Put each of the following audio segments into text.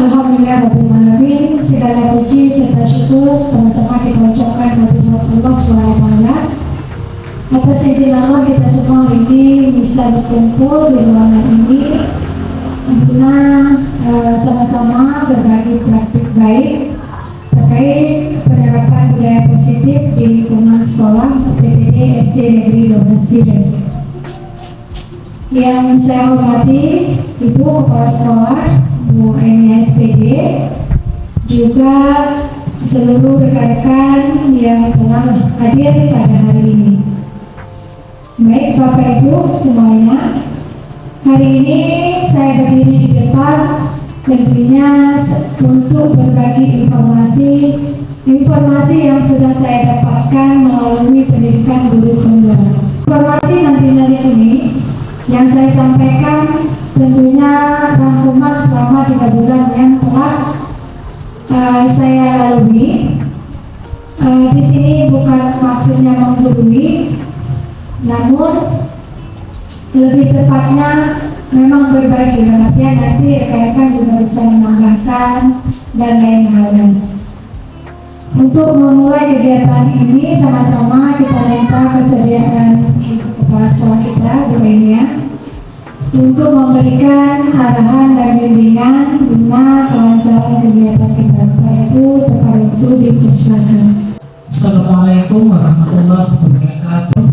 Alhamdulillahirrahmanirrahim. Segala puji serta syukur sama-sama kita ucapkan kehadirat Allah SWT. Atas izin Allah kita semua hari ini bisa berkumpul di ruangan ini guna sama-sama berbagi praktik baik terkait penerapan budaya positif di lingkungan sekolah PTD SD Negeri 12 Biren. Yang saya hormati Ibu Kepala Sekolah Bu Aini SPD, juga seluruh rekan-rekan yang telah hadir pada hari ini. Baik Bapak Ibu semuanya, hari ini saya berdiri di depan tentunya untuk berbagi informasi yang sudah saya dapatkan melalui pendidikan guru penggerak. Informasi nantinya di sini yang saya sampaikan tentunya rangkuman selama 3 bulan yang telah saya lalui. Di sini bukan maksudnya menggurui, namun lebih tepatnya memang berbagi, artinya nanti rekan-rekan juga bisa menambahkan dan lain halnya. Untuk memulai kegiatan ini sama-sama kita minta kesediaan kepala sekolah kita Bu Enia untuk memberikan arahan dan bimbingan guna kelancaran kegiatan kita. Bapak Ibu tepat waktu dipersilakan. Assalamualaikum warahmatullahi wabarakatuh.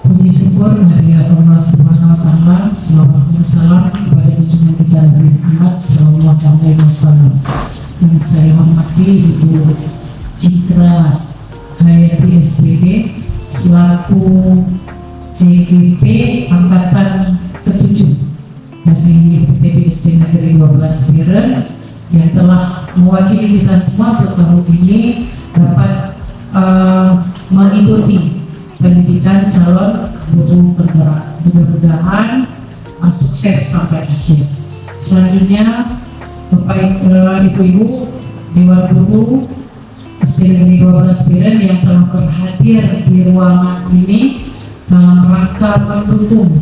Puji syukur kehadirat Allah Subhanahu wa taala. Selawat dan salam kepada junjungan kita Nabi Muhammad sallallahu alaihi wasallam. Yang saya hormati Ibu Citra Hayati SPD selaku JGP angkatan ke-7 dari PTD SD Negeri 12 Biren yang telah mewakili kita semua untuk tahun ini dapat mengikuti pendidikan calon guru penggerak. Mudah-mudahan sukses sampai akhir. Selanjutnya Bapak Ibu-Ibu Dewan Guru SD Negeri 12 Biren yang telah berhadir di ruangan ini dalam rangka mendukung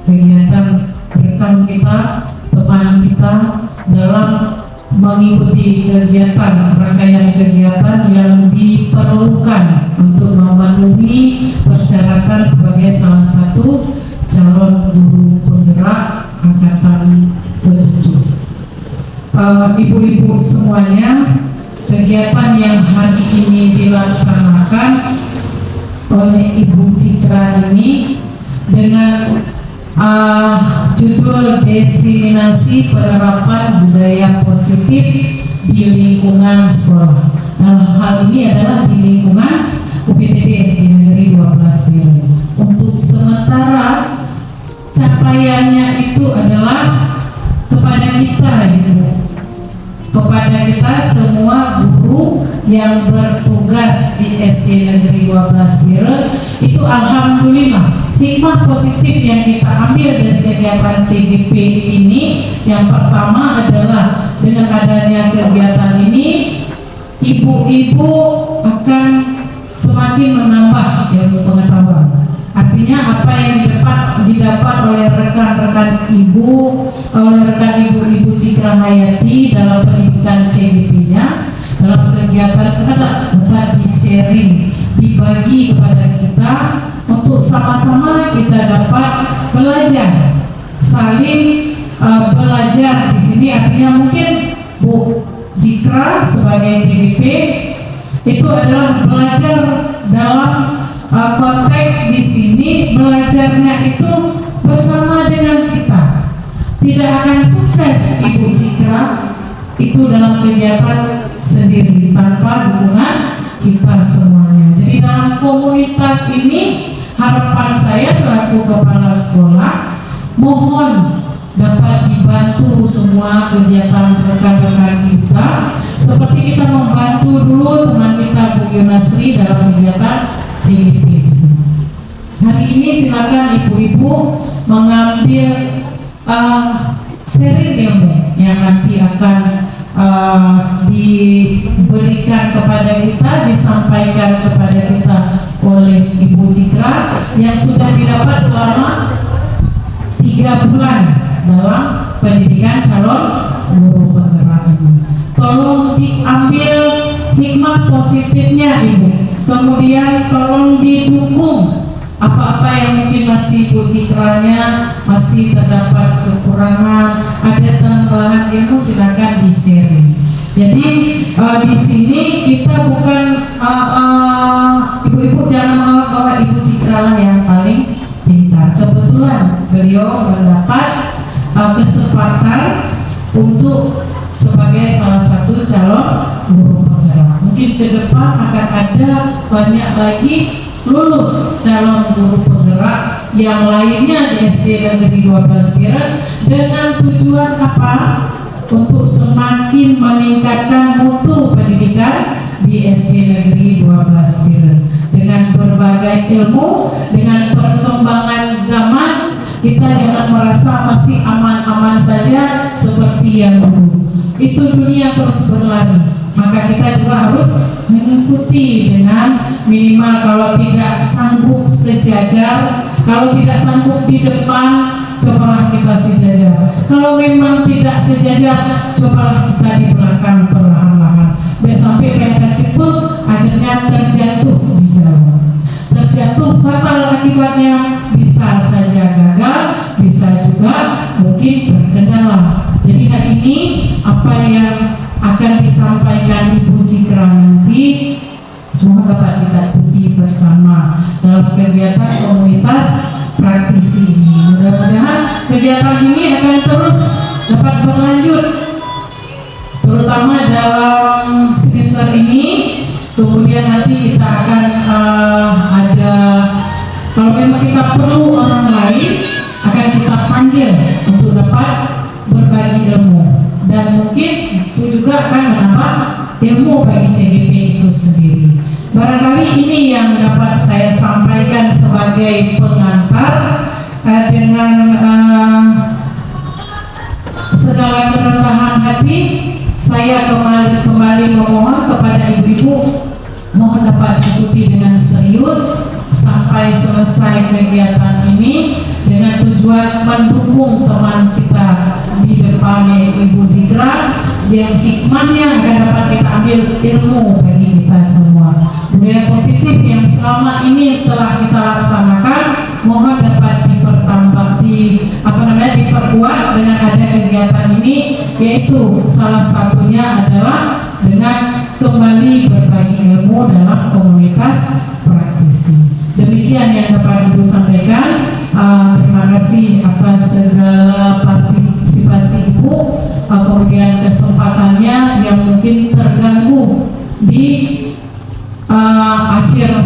kegiatan rekan kita, teman kita dalam mengikuti kegiatan rangkaian kegiatan yang diperlukan untuk memenuhi persyaratan sebagai salah satu calon guru penggerak angkatan ke-7. Ibu-ibu semuanya, kegiatan yang hari ini dilaksanakan oleh Ibu Citra ini dengan judul Diseminasi Penerapan Budaya Positif di Lingkungan Sekolah. Dalam hal ini adalah di lingkungan UPTD SD Negeri 12 Biren. Untuk sementara capaiannya itu adalah kepada kita Ibu, kepada kita semua guru yang bertugas di SD Negeri 12 Biren. Itu alhamdulillah hikmah positif yang kita ambil dari kegiatan CGP ini. Yang pertama adalah dengan adanya kegiatan ini ibu-ibu akan semakin menambah ilmu pengetahuan. Artinya apa yang didapat oleh rekan-rekan ibu, oleh rekan ibu Citra Hayati dalam pendidikan CGP-nya, dalam kegiatan dapat di-sharing, dibagi kepada kita untuk sama-sama kita dapat belajar, saling belajar di sini. Artinya mungkin Bu Citra sebagai CGP itu adalah belajar dalam konteks di sini, belajarnya itu bersama dengan kita. Tidak akan sukses Ibu Citra itu dalam kegiatan sendiri tanpa dukungan kita semuanya. Jadi dalam komunitas ini harapan saya selaku kepala sekolah mohon dapat dibantu semua kegiatan rekan-rekan kita seperti kita membantu dulu teman kita Bu Yunasri dalam kegiatan CGP. Hari ini silakan ibu-ibu mengambil sharing ilmu yang nanti akan diberikan kepada kita, disampaikan kepada kita oleh Ibu Citra yang sudah didapat selama 3 bulan dalam pendidikan calon guru penggerak ini. Tolong diambil hikmah positifnya Ibu. Kemudian tolong didukung apa-apa yang mungkin masih Ibu Cikranya masih terdapat kekurangan, ada tambahan ilmu, silakan di-sharing. Jadi di sini kita bukan ibu-ibu jangan menganggap bahwa Ibu Cikralah yang paling pintar. Kebetulan beliau mendapat kesempatan untuk sebagai salah satu calon guru penggerak. Mungkin ke depan akan ada banyak lagi lulus calon guru penggerak yang lainnya di SD Negeri 12 Biren dengan tujuan apa? Untuk semakin meningkatkan mutu pendidikan di SD Negeri 12 Biren. Dengan berbagai ilmu, dengan perkembangan zaman, kita jangan merasa masih aman-aman saja seperti yang dulu. Itu dunia terus berlari, maka kita juga harus mengikuti dengan minimal kalau tidak sanggup sejajar, kalau tidak sanggup di depan, cobalah kita sejajar. Kalau memang tidak sejajar, cobalah kita di belakang perlahan-lahan. Sampai mereka cepet akhirnya terjatuh di jalan. Terjatuh fatal akibatnya, bisa saja gagal, bisa juga mungkin terkendala. Jadi hari ini apa yang akan disampaikan Ibu Cikra nanti mohon dapat kita ikuti bersama dalam kegiatan komunitas praktisi ini. Mudah-mudahan kegiatan ini akan terus dapat berlanjut, terutama dalam semester ini. Kemudian nanti kita akan ada, kalau memang kita perlu orang lain, akan kita panggil untuk dapat berbagi ilmu, dan mungkin itu juga akan menambah ilmu bagi CGP itu sendiri. Barangkali ini yang dapat saya sampaikan sebagai pengantar dengan segala kerendahan hati. Saya kembali memohon kepada ibu-ibu, mohon dapat ikuti dengan serius sampai selesai kegiatan ini dengan tujuan mendukung teman kita di depan, yaitu Ibu Cikra, yang hikmahnya akan dapat kita ambil ilmu bagi kita semua. Budaya positif yang selama ini telah kita laksanakan mohon dapat diperkuat dengan ada kegiatan ini, yaitu salah satunya adalah dengan kembali berbagi ilmu dalam komunitas praktisi. Demikian yang dapat Ibu sampaikan. Terima kasih atas segala partisipasi Ibu, kemudian kesempatannya yang mungkin terganggu di akhir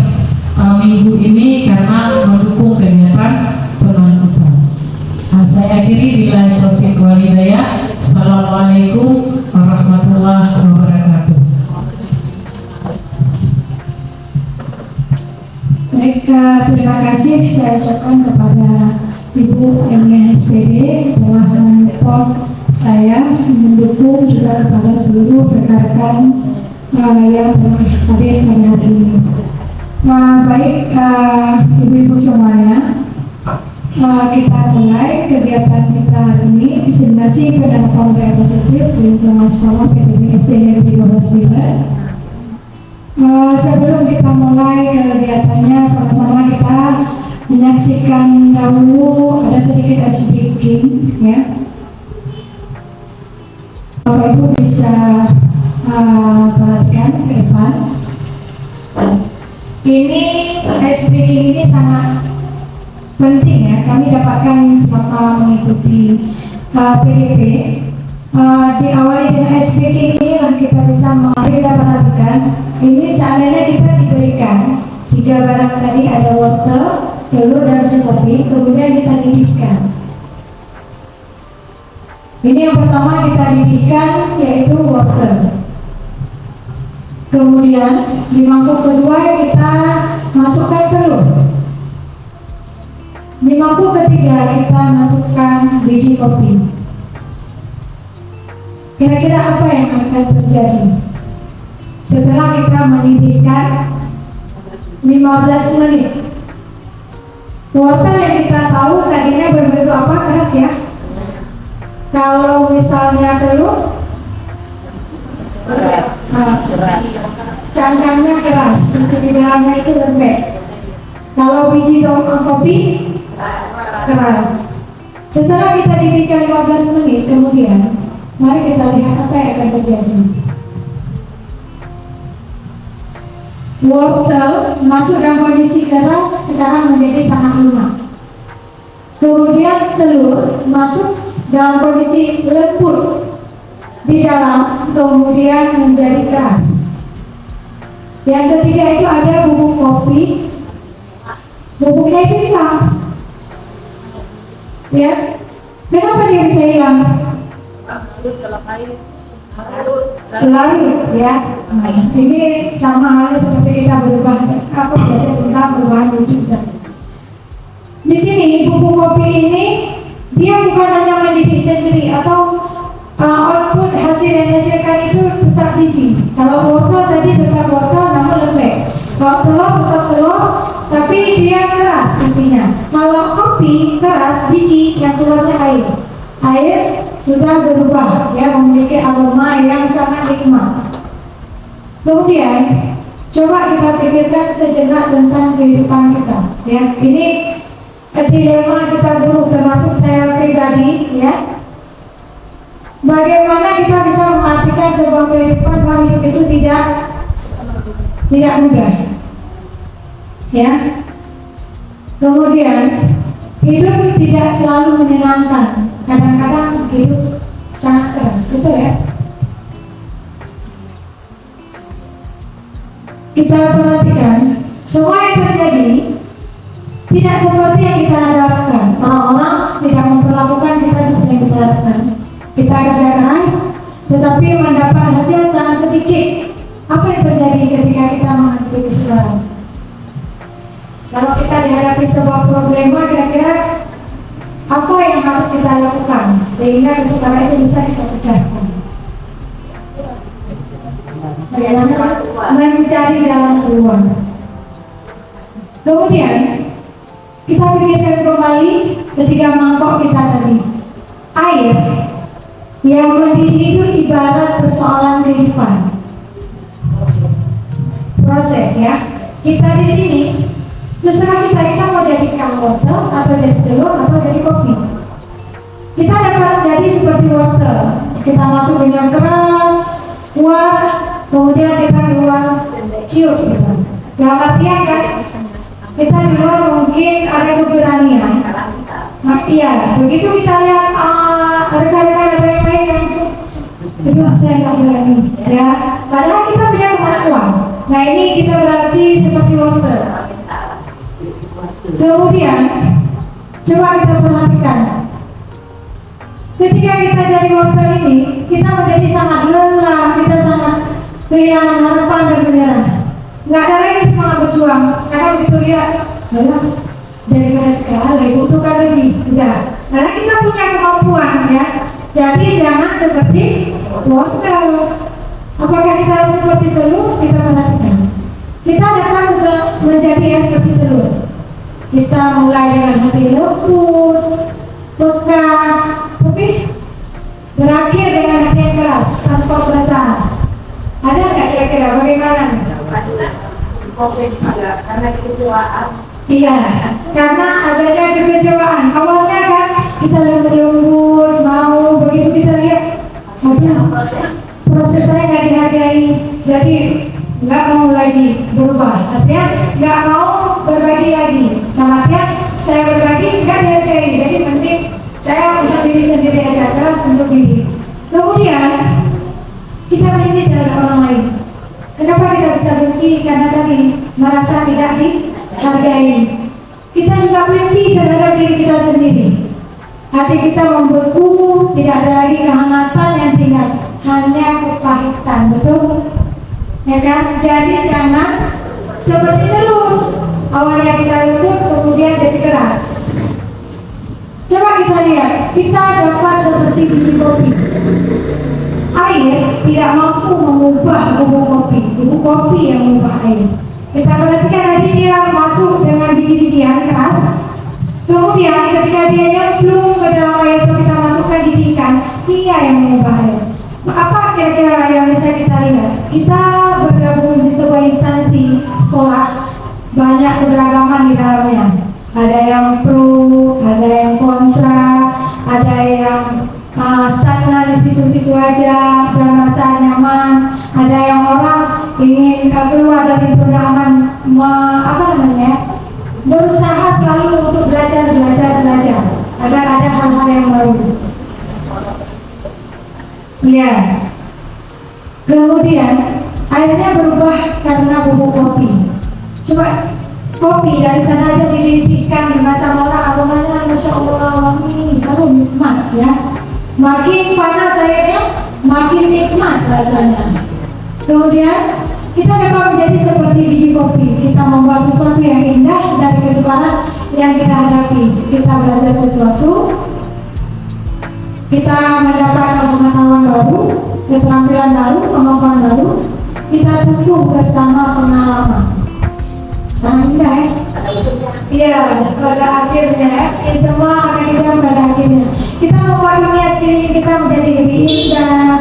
minggu ini karena mendukung kegiatan teman kita. Saya akhiri, billahi taufiq wal hidayah. Assalamualaikum warahmatullahi wabarakatuh. Baik, terima kasih saya ucapkan kepada Ibu SPD telah mensupport saya, mendukung juga kepada seluruh rekan-rekan yang telah hadir pada hari ini. Baik, ibu-ibu semuanya, kita mulai kegiatan kita hari ini, diseminasi pendampingan budaya positif lingkungan sekolah PTB SD Negeri 12 Biren. Sebelum kita mulai kegiatannya, sama-sama kita menyaksikan dahulu ada sedikit ice breaking, ya. Bapak Ibu bisa perhatikan ke depan. Ini ice breaking ini sangat penting, ya. Kami dapatkan selama mengikuti PDP. Diawali dengan ice breaking inilah kita bisa kita perhatikan. Ini seandainya kita diberikan 3 barang tadi, ada wortel, telur, dan kopi, kemudian kita didihkan. Ini yang pertama kita didihkan, yaitu wortel. Kemudian di mangkuk kedua kita masukkan telur. Di mangkuk ketiga kita masukkan biji kopi. Kira-kira apa yang akan terjadi setelah kita mendidihkan 15 menit? Wortel yang kita tahu tadinya berbentuk apa? Keras, ya. Kalau misalnya telur, cangkangnya keras, di dalamnya itu lembek. Kalau biji kopi keras. Setelah kita didihkan 15 menit kemudian, mari kita lihat apa yang akan terjadi. Wortel masuk dalam kondisi keras, sekarang menjadi sangat lunak. Kemudian telur masuk dalam kondisi lembut di dalam, kemudian menjadi keras. Yang ketiga itu ada bubuk kopi, bubuknya itu hilang. Ya, kenapa dia bisa hilang? Larut, ya. Nah, ini sama halnya seperti kita berubah, belajar tentang perubahan wujud zat. Di sini bubuk kopi ini dia bukan hanya mendidih sendiri atau output hasil yang dihasilkan itu tetap biji. Kalau wortel tadi tetap wortel namun lembek. Kalau telur tetap telur tapi dia keras isinya. Kalau kopi keras biji yang keluarnya air. Air sudah berubah, ya, memiliki aroma yang sangat nikmat. Kemudian coba kita pikirkan sejenak tentang kehidupan kita. Ya, ini dilema kita dulu, termasuk saya pribadi, ya. Bagaimana kita bisa mengartikan sebuah kehidupan bahwa hidup itu tidak mudah, ya. Kemudian hidup tidak selalu menyenangkan. Kadang-kadang hidup sangat keras, betul ya? Kita perhatikan semua yang terjadi tidak seperti yang kita harapkan. Orang-orang tidak memperlakukan kita seperti yang kita harapkan. Kita kerja keras, tetapi mendapat hasil sangat sedikit. Apa yang terjadi ketika kita menghadapi kesulitan? Kalau kita dihadapi sebuah problema, kira-kira apa yang harus kita lakukan sehingga kesukaran itu bisa kita pecahkan? Bagaimana mencari jalan keluar? Kemudian kita pikirkan kembali ketiga mangkok kita tadi. Air yang mendidih itu ibarat persoalan kehidupan. Proses, ya. Kita di sini terserah kita mau jadikan wortel atau jadi telur atau jadi kopi. Kita dapat jadi seperti wortel. Kita masuk dengan keras, kuat, kemudian kita keluar ciut gitu. Dalam artian kan kita di luar mungkin ada keberanian. Nah, iya, begitu kita lihat rekan-rekan atau yang lain yang langsung, aduh saya nggak berani, ya. Padahal kita punya kemampuan. Nah, ini kita berarti seperti wortel. Kemudian coba kita perhatikan, ketika kita jadi wortel ini, kita menjadi sangat lelah, kita sangat kehilangan harapan dan menyerah. Nggak ada lagi semangat berjuang. Karena begitu lihat, lelah, daripada kalah, butuhkan lebih. Udah, karena kita punya kemampuan, ya. Jadi jangan seperti wortel. Apakah kita harus seperti telur? Kita perhatikan. Kita dapat menjadi yang seperti telur. Kita mulai dengan hati lembut, peka, tapi berakhir dengan hati yang keras tanpa perasaan. Ada nggak kira-kira bagaimana? Proses juga karena kekecewaan. Iya, karena adanya kekecewaan. Awalnya kan kita lembut-lembut, mau begitu kita lihat, proses saya nggak dihargai, jadi nggak mau lagi berubah. Artinya nggak mau berbagi lagi. Nah, artinya saya berbagi nggak dihargai, jadi mending saya untuk diri sendiri aja, terus untuk diri. Kemudian kita benci terhadap orang lain. Kenapa kita bisa benci? Karena tadi merasa tidak dihargai. Kita juga benci terhadap diri kita sendiri. Hati kita membeku, tidak ada lagi kehangatan yang tinggal, hanya kepahitan, betul? Ya kan? Jadi jangan seperti telur. Awalnya kita lembut, kemudian jadi keras. Coba kita lihat, kita dapat seperti biji kopi. Air tidak mampu mengubah bubuk kopi. Bubuk kopi yang mengubah air. Kita perhatikan tadi dia masuk dengan biji-bijian keras. Kemudian ketika dia nyemplung ke dalam air itu kita masukkan di ikan, dia yang mengubah air. Apa kira-kira yang bisa kita lihat? Kita bergabung di sebuah instansi sekolah, banyak keberagaman di dalamnya. Ada yang pro, ada yang kontra, ada yang stagnan di situ-situ aja dan merasa nyaman, ada yang orang ingin keluar dari zona aman, berusaha selalu untuk belajar agar ada hal-hal yang baru. Ya. Kemudian airnya berubah karena bubuk kopi. Coba kopi dari sana aja dididihkan di masa orang aromanya masya Allah wangi, baru nikmat ya. Makin panas airnya, makin nikmat rasanya. Kemudian kita memang menjadi seperti biji kopi. Kita membuat sesuatu yang indah dari kesukaran yang kita hadapi. Kita belajar sesuatu, kita mendapatkan pengetahuan baru, keterampilan baru, kemampuan baru. Kita tumbuh bersama pengalaman. Sangat indah ya? Iya, pada akhirnya ini semua akan indah pada akhirnya. Kita membuat dunia sekeliling kita menjadi lebih indah.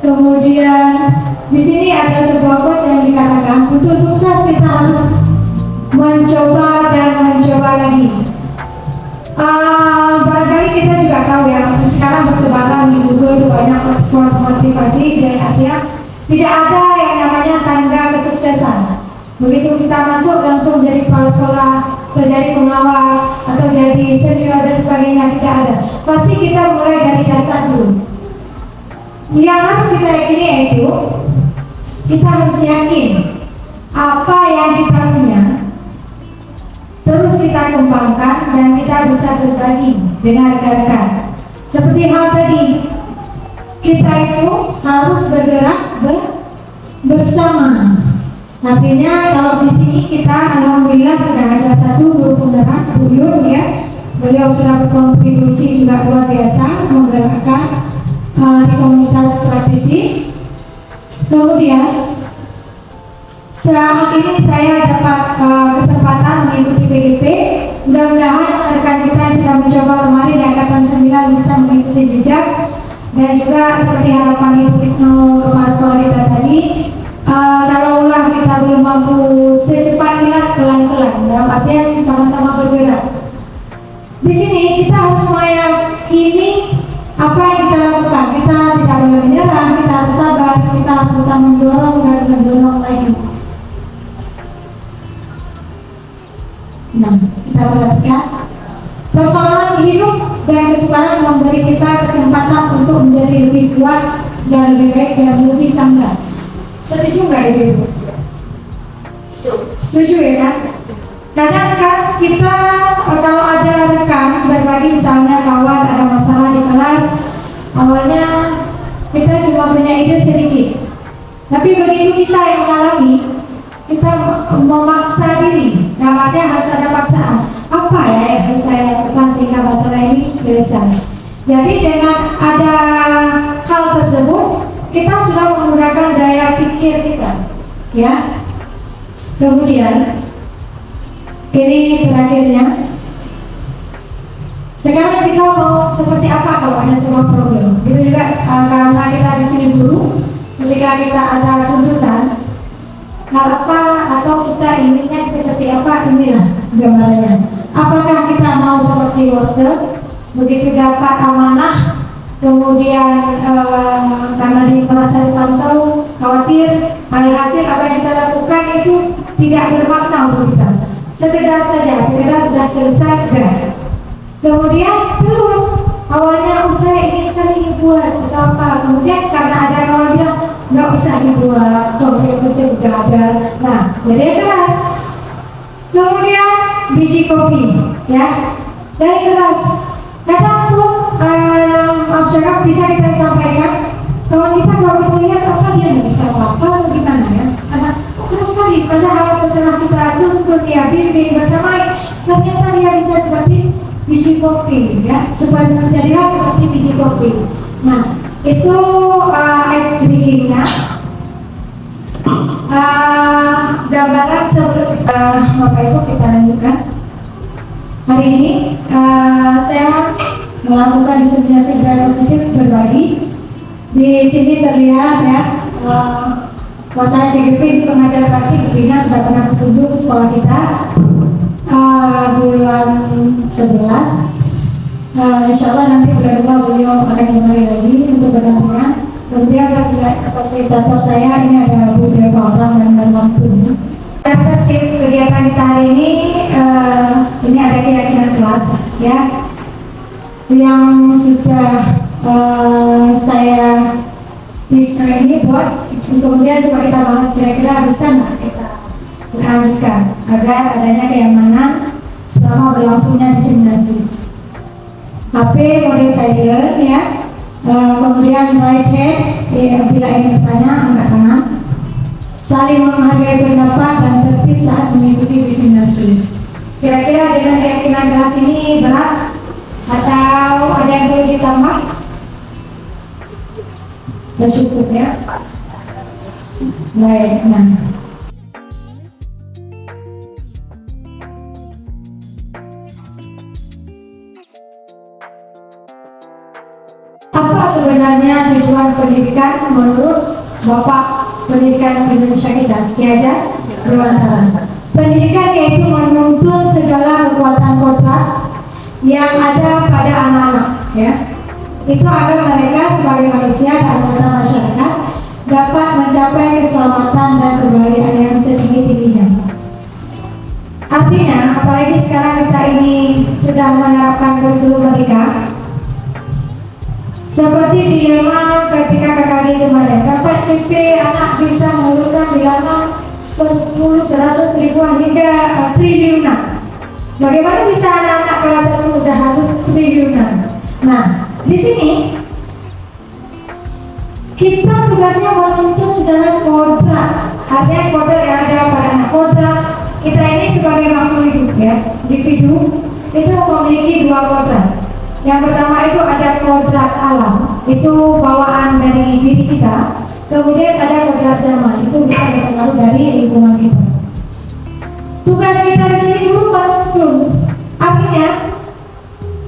Kemudian di sini ada sebuah quotes yang dikatakan, untuk sukses kita harus mencoba dan mencoba lagi. Barangkali kita juga tahu ya, sekarang bertebaran di Google itu banyak quotes motivasi, dari artinya tidak ada yang namanya tangga kesuksesan. Begitu kita masuk langsung jadi kepala sekolah atau jadi pengawas atau jadi senior dan sebagainya, tidak ada. Pasti kita mulai dari dasar dulu. Yang harus kita yakini yaitu kita harus yakin apa yang kita punya, terus kita kembangkan dan kita bisa berbagi dengan rekan-rekan. Seperti hal tadi, kita itu harus bergerak bersama. Artinya kalau di sini kita alhamdulillah sudah ada satu guru penggerak, Bu Yun ya. Beliau sudah berkontribusi juga luar biasa menggerakkan di komunitas praktisi. Kemudian saat ini saya dapat kesempatan mengikuti PGP. Mudah-mudahan rekan kita yang sudah mencoba kemarin di angkatan 9 bisa mengikuti jejak, dan juga seperti harapan Ibu kepala sekolah kita tadi, kalau ulah kita belum mampu secepatnya, pelan-pelan, dalam artian sama-sama bergerak. Di sini kita harus meyakini apa yang kita lakukan. Kita tidak boleh menyerah, kita harus sabar, kita harus tetap mendorong dan mendorong lagi. Nah, kita perhatikan persoalan hidup dan kesukaran memberi kita kesempatan untuk menjadi lebih kuat dan lebih baik dan lebih tangguh. Setuju nggak Ibu? Setuju ya kan? Kadang kan kita kalau ada rekan berbagi, misalnya kawan ada masalah di kelas, awalnya kita cuma punya ide sedikit, tapi begitu kita yang mengalami, kita memaksa diri. Nah, artinya harus ada paksaan. Apa ya yang harus saya lakukan sehingga masalah ini selesai? Jadi dengan ada hal tersebut, kita sudah menggunakan daya pikir kita, ya. Kemudian ini terakhirnya. Sekarang kita mau seperti apa kalau ada sebuah problem? Itu juga karena kita di sini dulu, ketika kita ada tuntutan, hal apa atau kita inginnya seperti apa, inilah gambarannya. Apakah kita mau seperti wortel, begitu dapat amanah, kemudian karena merasa dipantau, khawatir hasil apa yang kita lakukan itu tidak bermakna untuk kita, sekedar saja, sekedar sudah selesai, sudah. Kemudian telur, awalnya saya ingin sekali buat atau apa, kemudian karena ada kawan bilang nggak usah dibuat, toh itu udah ada. Nah, jadi keras. Kemudian biji kopi, ya, dari keras. Kadang pun masyarakat bisa kita sampaikan, kawan kita kalau kita lihat apa dia nggak bisa apa atau gimana ya, karena keras sekali. Padahal setelah kita tuntun dia bimbing bersama, ternyata dia bisa seperti biji kopi, ya, supaya menjadilah seperti biji kopi. Nah, itu ice breakingnya. Gambaran sebelum Bapak Ibu kita lanjutkan. Hari ini saya melakukan diseminasi budaya positif berbagi. Di sini terlihat ya, Wasana CGP pengajar praktik Rina sudah pernah berkunjung ke sekolah kita bulan 11. Insya Allah nanti bulan 2 beliau akan kembali lagi untuk berdampingan. Kemudian fasilitator saya ini ada Bu Deva Orang dan Mbak Mampun. Tertib kegiatan kita hari ini ada keyakinan kelas ya, yang sudah saya ini buat, kemudian coba kita bahas kira-kira bisa nggak kita lanjutkan agar adanya keamanan selama berlangsungnya diseminasi. HP mode silent ya, kemudian raise hand bila ingin bertanya, angkat tangan, saling menghargai pendapat dan tertib saat mengikuti diseminasi. Kira-kira dengan keyakinan kelas ini berat atau ada yang perlu ditambah? Sudah cukup ya. Baik, nah. Apa sebenarnya tujuan pendidikan menurut Bapak Pendidikan Indonesia kita, Ki Hajar Dewantara? Pendidikan yaitu menuntun segala kekuatan kodrat yang ada pada anak-anak ya. Itu agar mereka sebagai manusia dan anggota masyarakat dapat mencapai keselamatan dan kebahagiaan yang setinggi-tingginya. Artinya, apalagi sekarang kita ini sudah menerapkan kurikulum merdeka, seperti dilema ketika KKD kemarin, dapat CP anak bisa mengurutkan bilangan 10, 100 ribuan hingga triliunan. Bagaimana bisa anak-anak kelas 1 udah harus triliunan? Nah, di sini kita tugasnya menuntut segala kodrat, artinya kodrat yang ada pada anak. Kodrat kita ini sebagai makhluk hidup ya, individu itu memiliki 2 kodrat. Yang pertama itu ada kodrat alam, itu bawaan dari diri kita. Kemudian ada kodrat zaman, itu bisa dipengaruhi dari lingkungan kita. Tugas kita di sini guru menuntun, artinya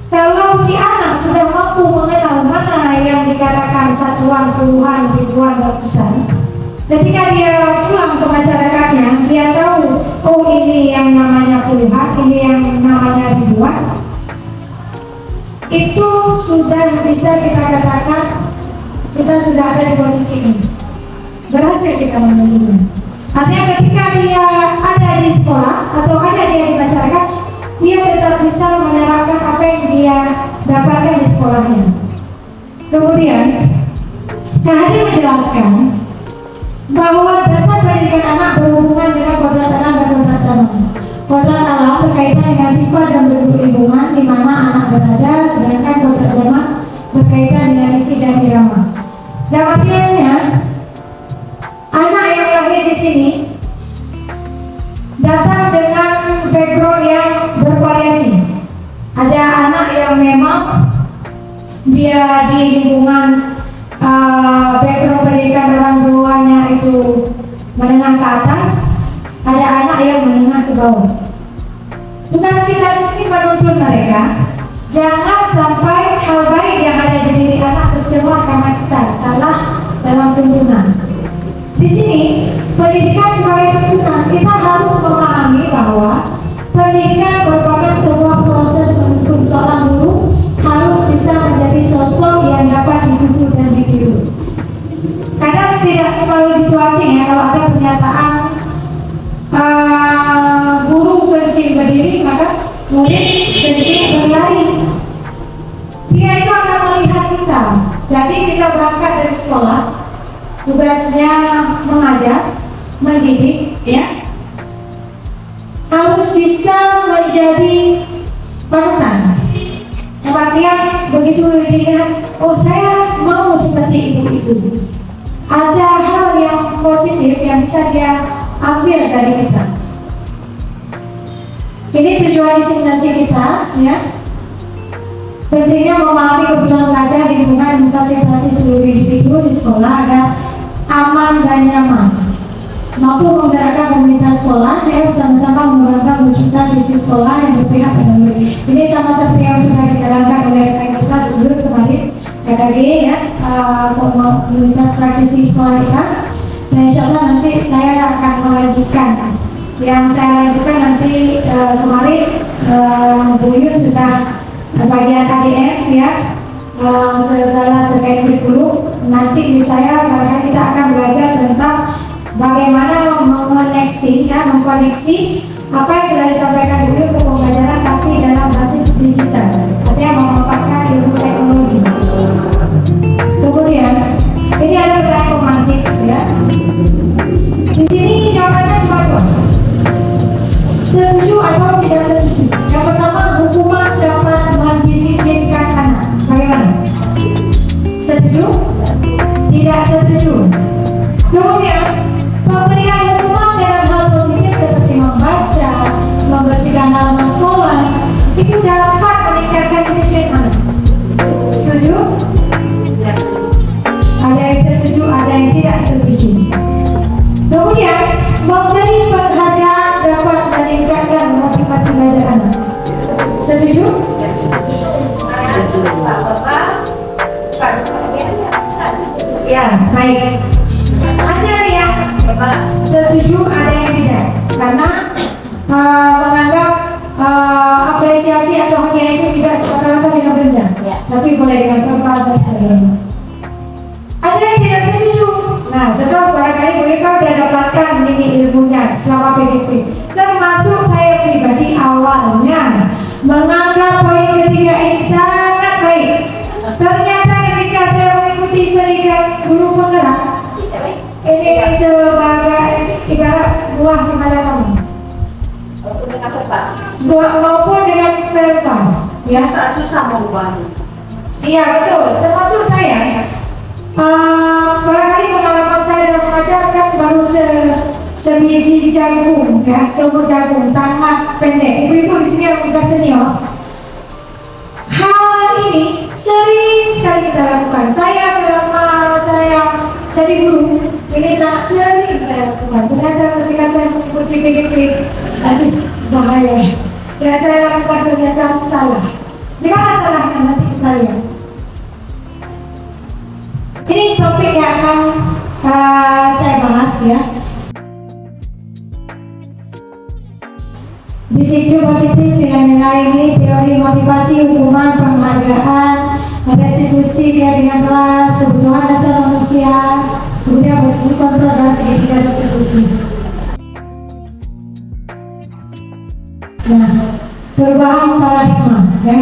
kalau si anak sudah mampu mengenal mana yang dikatakan satuan, puluhan, ribuan, ratusan, ketika dia pulang ke masyarakatnya, dia tahu, oh ini yang namanya puluhan, ini yang namanya ribuan. Itu sudah bisa kita katakan kita sudah ada di posisi ini, berhasil kita menuntun. Artinya ketika dia ada di sekolah atau ada dia di masyarakat, dia tetap bisa menerapkan apa yang dia dapatkan di sekolahnya. Kemudian KHD menjelaskan bahwa dasar pendidikan anak berhubungan dengan kodrat alam dan kodrat zaman. Kodrat alam berkaitan dengan sifat dan bentuk lingkungan di mana anak berada, sedangkan kodrat zaman berkaitan dengan isi dan irama. Dan artinya anak yang lahir di sini datang dengan background yang bervariasi. Ada anak yang memang dia di lingkungan background pendidikan orang tuanya itu menengah ke atas, ada anak yang menengah ke bawah. Tugas kita di sini menuntun mereka, jangan sampai hal baik yang ada di diri anak tercemar karena kita salah dalam tuntunan. Di sini pendidikan sebagai tuntunan, kita harus memahami bahwa pendidikan merupakan sebuah proses menuntun. Seorang guru harus bisa menjadi sosok yang dapat dituju dan ditiru. Kadang tidak terlalu situasi ya, kalau ada pernyataan guru kencing berdiri maka murid kencing berlari. Dia itu akan melihat kita. Jadi kita berangkat dari sekolah, tugasnya mengajar, mendidik ya, harus bisa menjadi panutan. Artian begitu dilihat, oh saya mau seperti ibu itu, ada hal yang positif yang bisa dia ambil dari kita. Ini tujuan diseminasi kita ya. Pentingnya memahami kebutuhan pelajar di lingkungan memfasilitasi seluruh individu di sekolah agar aman dan nyaman, mampu menggerakkan komunitas sekolah, bersama-sama mengembangkan wujudkan visi sekolah yang berpihak pada murid. Ini sama seperti yang sudah dijalankan oleh rekan kita dulu kemarin, KKG ya, komunitas praktisi sekolah kita. Dan insya Allah nanti saya akan melanjutkan. Yang saya lanjutkan nanti kemarin Bu Yun sudah bagian KDM ya, segala terkait kurikulum. Nanti di saya barangkali kita akan belajar tentang bagaimana mengkoneksi apa yang sudah disampaikan Bu Yun ke pembelajaran tapi dalam basis digital, artinya memanfaatkan ilmu teknologi. Kemudian ini ada pertanyaan pemantik ya. Di sini jawabannya cuma dua, setuju atau tidak setuju. Yang pertama, hukuman dapat mendisiplinkan anak. Bagaimana? Setuju? Tidak setuju. Kemudian pemberian hukuman dengan hal positif seperti membaca, membersihkan halaman sekolah itu dapat meningkatkan disiplin anak. Setuju? Ada yang setuju, ada yang tidak setuju. Kemudian memberi penghargaan dapat meningkatkan motivasi belajar anak. Setuju? Ya, baik. Ada yang setuju, ada yang tidak. Karena menganggap apresiasi atau hadiah itu tidak semata-mata dengan benda, tapi boleh dengan verbal dan sebagainya. Ada yang tidak setuju. Nah, contoh barangkali mereka sudah dapatkan ini ilmunya selama PDP. Termasuk saya pribadi awalnya menganggap poin ketiga ini sangat baik. Ternyata ketika saya mengikuti pendidikan guru penggerak, ini sebagai ibarat buah semacam kamu. Buah maupun dengan verbal, ya. Susah mengubahnya. Iya betul. Termasuk saya. Barangkali pengalaman saya dalam mengajarkan baru sebiji jagung, ya, seumur jagung, sangat pendek. Ibu-ibu di sini yang sudah senior, hal ini sering sekali kita lakukan. Saya selama saya jadi guru, ini sangat sering saya lakukan. Ternyata ketika saya mengikuti PDP, aduh bahaya. Ya saya lakukan ternyata salah. Di mana salahnya nanti kita lihat. Ini topik yang akan saya bahas ya. Disiplin positif dengan nilai ini, teori motivasi, hukuman, penghargaan, restitusi dia dengan kelas, kebutuhan dasar manusia, kemudian posisi kontrol dan segitiga restitusi. Nah, perubahan paradigma ya.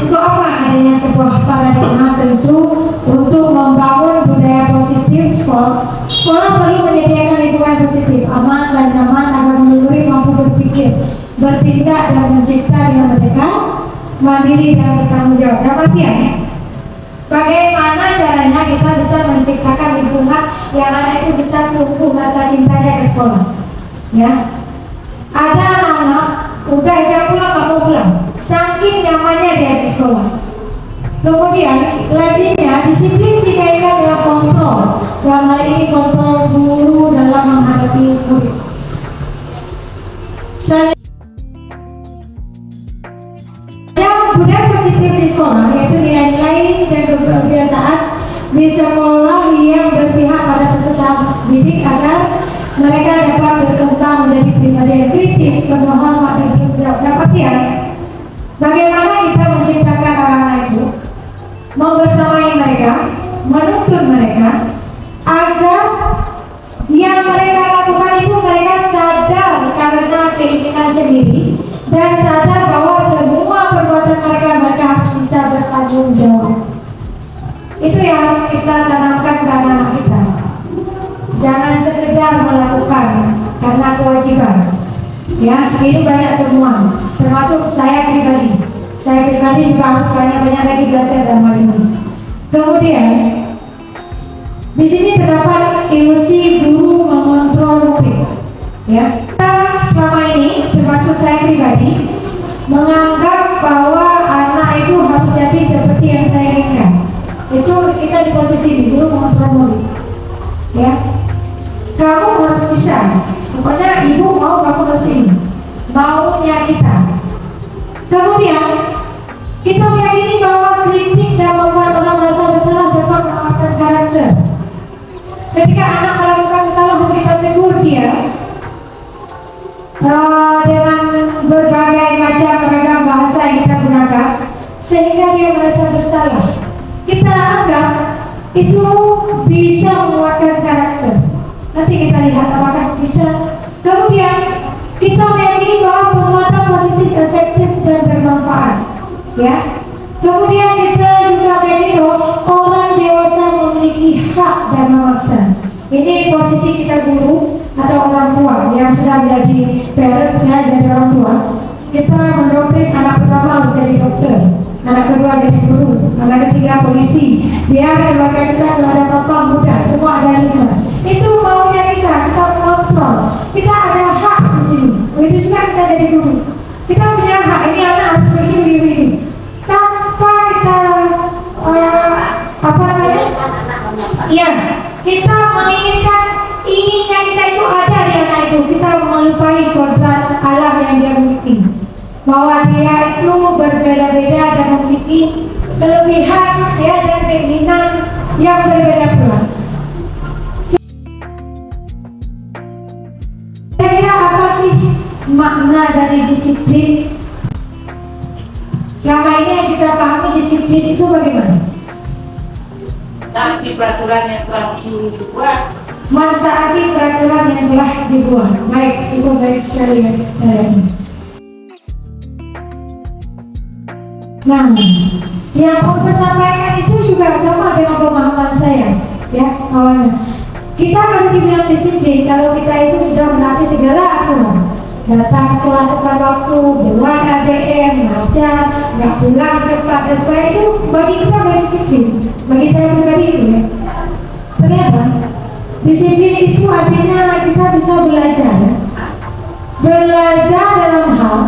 Untuk apa adanya sebuah paradigma? Tentu untuk membangun budaya positif sekolah. Sekolah perlu menyediakan lingkungan positif, aman dan nyaman agar murid mampu berpikir, bertindak dan mencipta dengan mereka mandiri dan bertanggung jawab. Dapat ya? Bagaimana caranya kita bisa menciptakan lingkungan yang anak itu bisa tumbuh rasa cintanya ke sekolah? Ya, ada anak-anak udah jam pulang nggak mau pulang, saking nyamannya dia di sekolah. Kemudian lazimnya disiplin dikaitkan dengan kontrol. Dalam hal ini kontrol guru dalam menghadapi murid. Budaya positif di sekolah yaitu nilai-nilai dan kebiasaan di sekolah yang berpihak pada peserta didik agar mereka dapat berkembang menjadi pribadi yang kritis, penuh hormat dan tanggung jawab. Dapat ya? Bagaimana kita menciptakan anak-anak itu, membersamai mereka, menuntun mereka agar yang mereka lakukan itu mereka sadar karena keinginan sendiri dan sadar bahwa semua perbuatan mereka harus bisa bertanggung jawab. Itu yang harus kita tanamkan ke anak-anak kita. Jangan sekedar melakukan karena kewajiban. Ya, ini banyak temuan, termasuk saya pribadi. Saya pribadi juga harus banyak-banyak lagi belajar dalam hal ini. Kemudian, di sini terdapat ilusi guru mengontrol murid. Ya, kita selama ini, termasuk saya pribadi, menganggap bahwa anak itu harus jadi seperti yang saya inginkan. Itu kita di posisi guru mengontrol murid. Ya, kamu harus bisa. Pokoknya ibu mau kamu harus ini. Maunya kita. Kemudian kita meyakini bahwa kritik dan membuat orang merasa bersalah dapat mengamalkan karakter. Ketika anak melakukan kesalahan, kita tegur dia dengan berbagai macam beragam bahasa yang kita gunakan sehingga dia merasa bersalah. Kita anggap itu bisa menguatkan karakter. Nanti kita lihat apakah bisa. Kemudian kita meyakini bahwa penguatan positif efektif dan bermanfaat. Ya. Kemudian kita juga meyakini bahwa orang dewasa memiliki hak dan memaksa. Ini posisi kita guru atau orang tua yang sudah menjadi parent, saya jadi orang tua. Kita mendoktrin anak pertama harus jadi dokter, anak kedua jadi guru, anak ketiga polisi. Biar keluarga kita kalau ada bapak muda, semua ada lima. Itu maunya kita kontrol. Kita ada hak di sini. Begitu juga kita jadi guru. Kita punya hak. Ini anak harus begini. Tanpa kita apa namanya? Ya, kita menginginkan inginnya kita itu ada di anak itu. Kita melupai kodrat alam yang dia miliki, bahwa dia itu berbeda-beda dan memiliki kelebihan ya dan keinginan yang berbeda pula. Kira-kira apa sih makna dari disiplin? Selama ini yang kita pahami disiplin itu bagaimana? Taati peraturan yang telah dibuat. Mentaati peraturan yang telah dibuat. Baik, cukup baik sekali ya ini. Nah, yang Om sampaikan itu juga sama dengan pemahaman saya, ya awalnya. Kita baru dibilang disiplin kalau kita itu sudah menaati segala aturan. Datang sekolah tepat waktu, buat ADM, ngajar, nggak pulang cepat dan sebagainya, itu bagi kita berdisiplin. Bagi saya pribadi itu ya. Ternyata disiplin itu artinya kita bisa belajar, belajar dalam hal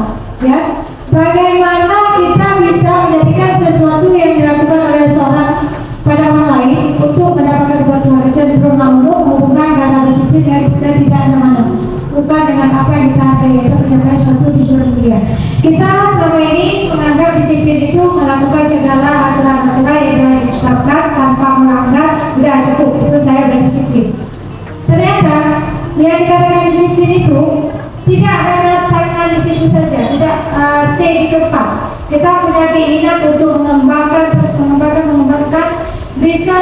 ya bagaimana kita bisa menjadikan sesuatu yang dilakukan oleh seorang pada orang lain untuk mendapatkan kebutuhan cenderung mampu bukan kata disiplin yang kita tidak mana, bukan dengan apa yang kita hargai, yaitu mencapai suatu tujuan mulia. Kita selama ini menganggap disiplin itu melakukan segala aturan-aturan yang telah ditetapkan tanpa melanggar, sudah cukup, itu saya berdisiplin. Ternyata yang dikatakan disiplin itu tidak hanya stagnan di situ saja, tidak stay di tempat. Kita punya keinginan untuk mengembangkan, terus mengembangkan, bisa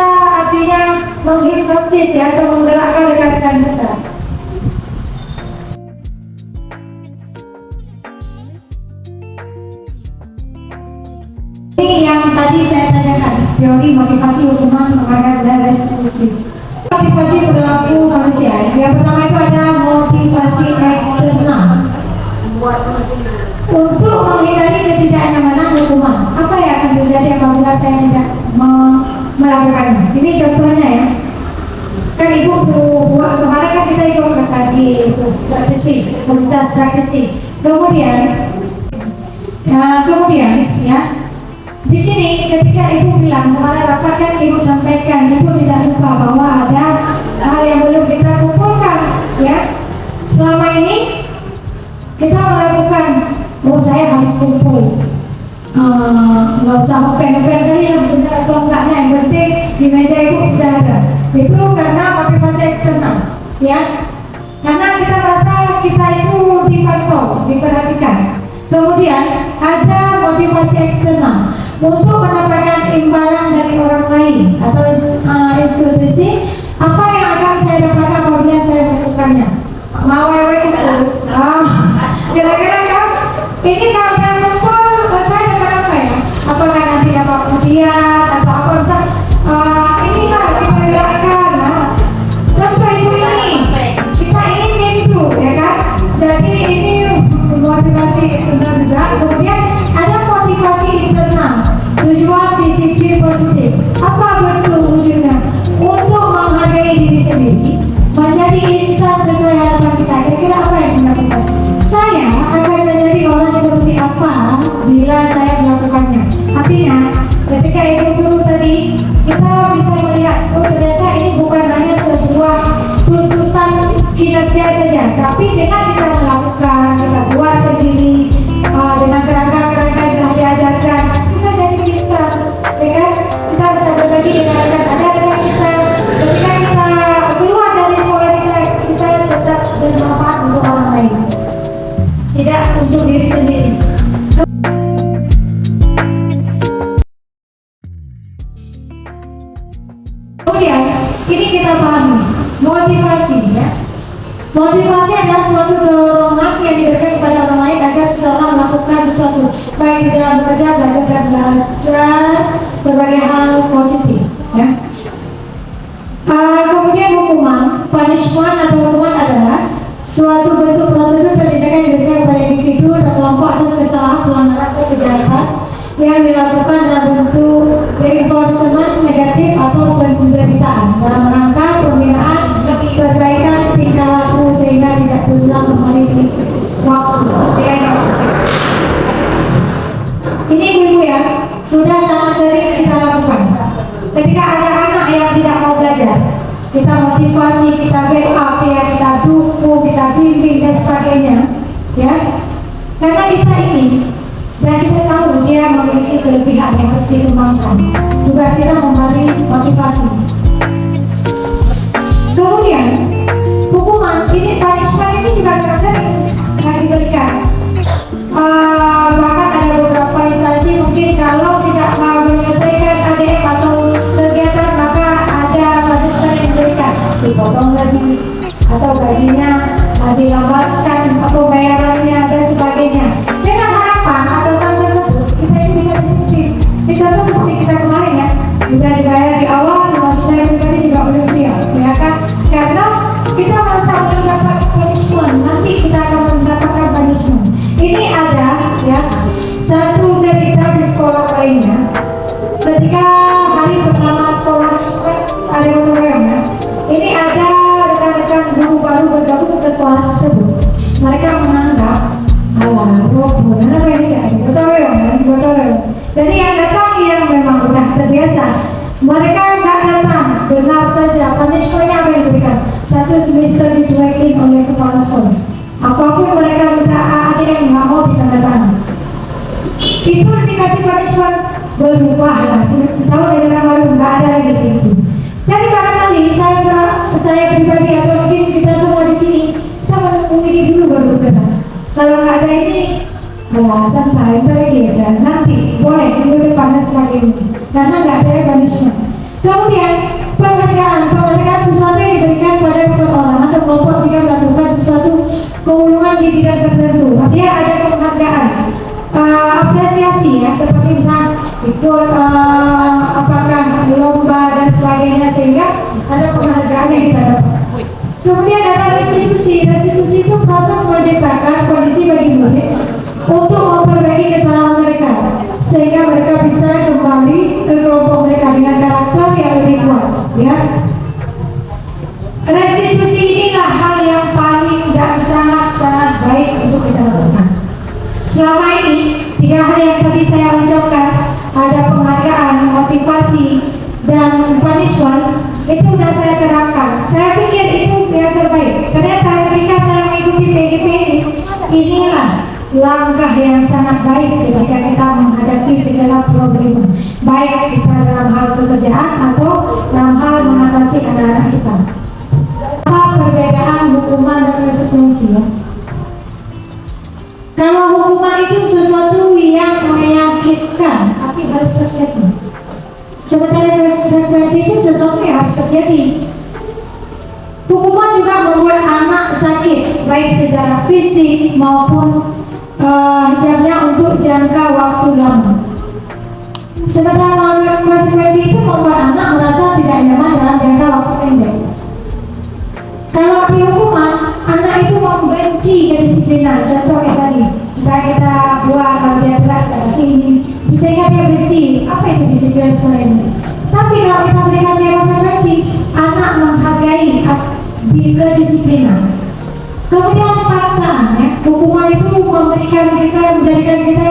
artinya menghipnotis ya, atau menggerakkan rekan-rekan kita. Ini yang tadi saya tanyakan, teori motivasi hukuman, penghargaan dan restitusi. Motivasi perilaku manusia. Yang pertama itu ada motivasi eksternal. Untuk menghindari ketidaknyamanan hukuman. Apa yang akan terjadi apabila saya tidak melakukannya? Ini contohnya ya. Kan ibu suruh buat, kemarin kan kita ikut tadi itu praktisi, komunitas praktisi. Kemudian ya. Di sini ketika ibu bilang kemarin rapat kan ibu sampaikan, ibu tidak lupa bahwa ada hal yang belum kita kumpulkan ya. Selama ini kita melakukan, saya harus kumpul, nggak usah open kali lah, benar atau enggaknya, yang penting di meja ibu sudah ada. Itu karena motivasi eksternal ya, karena kita rasa kita itu dipantau, diperhatikan. Kemudian ada motivasi eksternal untuk mendapatkan imbalan dari orang lain atau institusi. Apa yang akan saya dapatkan apabila saya melakukannya? Mau itu? Kira-kira kan? Ini kalau saya kumpul, saya dapat apa ya? Apakah nanti dapat ujian atau apa? Misal, inilah kita gerakkan. Contoh ibu ini, kita ingin kayak gitu, ya kan? Jadi ini motivasi eksternal juga. Kemudian ada motivasi internal, tujuan disiplin positif. Apa bentuk wujudnya? Untuk menghargai diri sendiri, menjadi insan sesuai harapan kita. Kira-kira apa yang dilakukan? Saya akan menjadi orang seperti apa bila saya melakukannya. Artinya, ketika ibu suruh tadi, kita bisa melihat, oh ternyata ini bukan hanya sebuah tuntutan kinerja saja, tapi dengan kita melakukan, kita buat sendiri, dengan gerakan-gerakan Motivasi adalah suatu dorongan yang diberikan kepada orang lain agar seseorang melakukan sesuatu, baik di dalam bekerja, belajar, dan belajar berbagai hal positif. Ya. Kemudian hukuman, punishment atau hukuman adalah suatu bentuk prosedur dan tindakan yang diberikan kepada individu dan kelompok atas kesalahan, pelanggaran, atau kejahatan yang dilakukan dalam bentuk reinforcement negatif atau penderitaan dalam rangka pembinaan perbaikan tingkah laku sehingga tidak terulang kembali di waktu. Ini ibu-ibu ya, sudah sangat sering kita lakukan. Ketika ada anak yang tidak mau belajar, kita motivasi, kita backup, kita dukung, kita bimbing dan sebagainya, ya. Karena kita ini dan kita tahu dia memiliki kelebihan yang harus dikembangkan. Tugas kita memberi motivasi. Kemudian hukuman ini, punishment ini juga sangat sering yang diberikan. Bahkan ada beberapa instansi mungkin kalau tidak menyelesaikan ADM atau kegiatan maka ada punishment yang diberikan, dipotong gaji atau gajinya dilambatkan pembayarannya dan sebagainya. Dengan harapan atasan tersebut kita ini bisa disiplin. Ini contoh seperti kita kemarin ya, bisa dibayar di awal, termasuk saya pribadi juga belum siap, ya kan? Karena kita merasa mendapat punishment, nanti kita akan mendapatkan punishment. Ini ada ya satu cerita di sekolah lainnya. Ketika hari pertama sekolah ada ya, ini ada rekan-rekan guru baru bergabung ke sekolah tersebut. Mereka menganggap jadi yang datang yang memang sudah terbiasa. Mereka nggak datang, benar saja punishment-nya apa yang diberikan. Satu semester dicuekin oleh kepala sekolah. Apapun mereka minta ADM nggak mau ditandatangani. Itu dikasih punishment berubah lah. Tahu ajaran baru nggak ada lagi itu. Jadi barangkali saya pribadi atau mungkin kita semua di sini kita menunggu ini dulu baru bergerak. Kalau nggak ada ini, santai lagi aja. Nanti boleh minggu depan dan sebagainya. Karena nggak ada punishment. Kemudian penghargaan sesuatu yang diberikan pada orang atau kelompok jika melakukan sesuatu keuntungan di bidang tertentu. Artinya ada penghargaan, apresiasi ya, seperti misalnya ikut apakah lomba dan sebagainya sehingga ada penghargaan yang kita dapat. Kemudian ada restitusi itu proses menciptakan kondisi bagi murid untuk memperbaiki kesalahan mereka sehingga mereka bisa kembali ke kelompok mereka dengan karakter yang lebih kuat, ya. Restitusi inilah hal yang paling dan sangat baik untuk kita lakukan. Selama ini 3 hal yang tadi saya ucapkan, ada penghargaan, motivasi, dan punishment, itu sudah saya terapkan. Saya pikir itu yang terbaik. Ternyata ketika saya mengikuti PGP ini, inilah langkah yang sangat baik ketika kita menghadapi segala problema, baik kita dalam hal pekerjaan atau dalam hal mengatasi anak-anak kita. Apa perbedaan hukuman dan konsekuensi ya? Kalau hukuman itu sesuatu yang menyakitkan, tapi harus terjadi. Sementara konsekuensi itu sesuatu yang harus terjadi. Hukuman juga membuat anak sakit, baik secara fisik maupun jamnya untuk jangka waktu lama. Sementara konsekuensi itu membuat anak merasa tidak nyaman dalam jangka waktu pendek. Kalau di hukuman, anak itu membenci kedisiplinan. Contoh kayak tadi, misalnya kita buat kalau dia telat kita kasih ini, sehingga dia benci. Apa itu disiplin sebenarnya? Tapi kalau kita berikan dia konsekuensi, anak menghargai kedisiplinan. Kemudian paksaan, ya. Hukuman itu menjadikan kita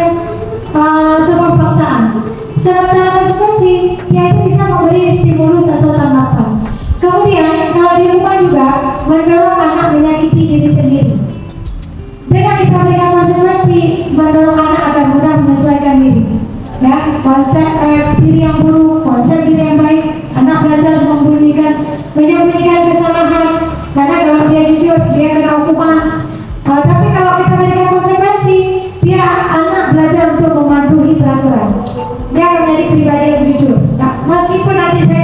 sebuah paksaan. Sementara konsekuensi, dia itu bisa memberi stimulus atau tanggapan. Kemudian kalau di rumah juga mendorong anak menyakiti diri sendiri. Dengan kita berikan konsekuensi, mendorong anak akan mudah menyesuaikan diri. Ya, konsep diri yang buruk, konsep diri yang baik, anak belajar menyembunyikan kesalahan. Karena kalau dia jujur, dia kena hukuman. Tapi kalau kita berikan konsekuensi, anak belajar untuk mematuhi peraturan. Dia akan menjadi pribadi yang jujur. Nah, meskipun nanti saya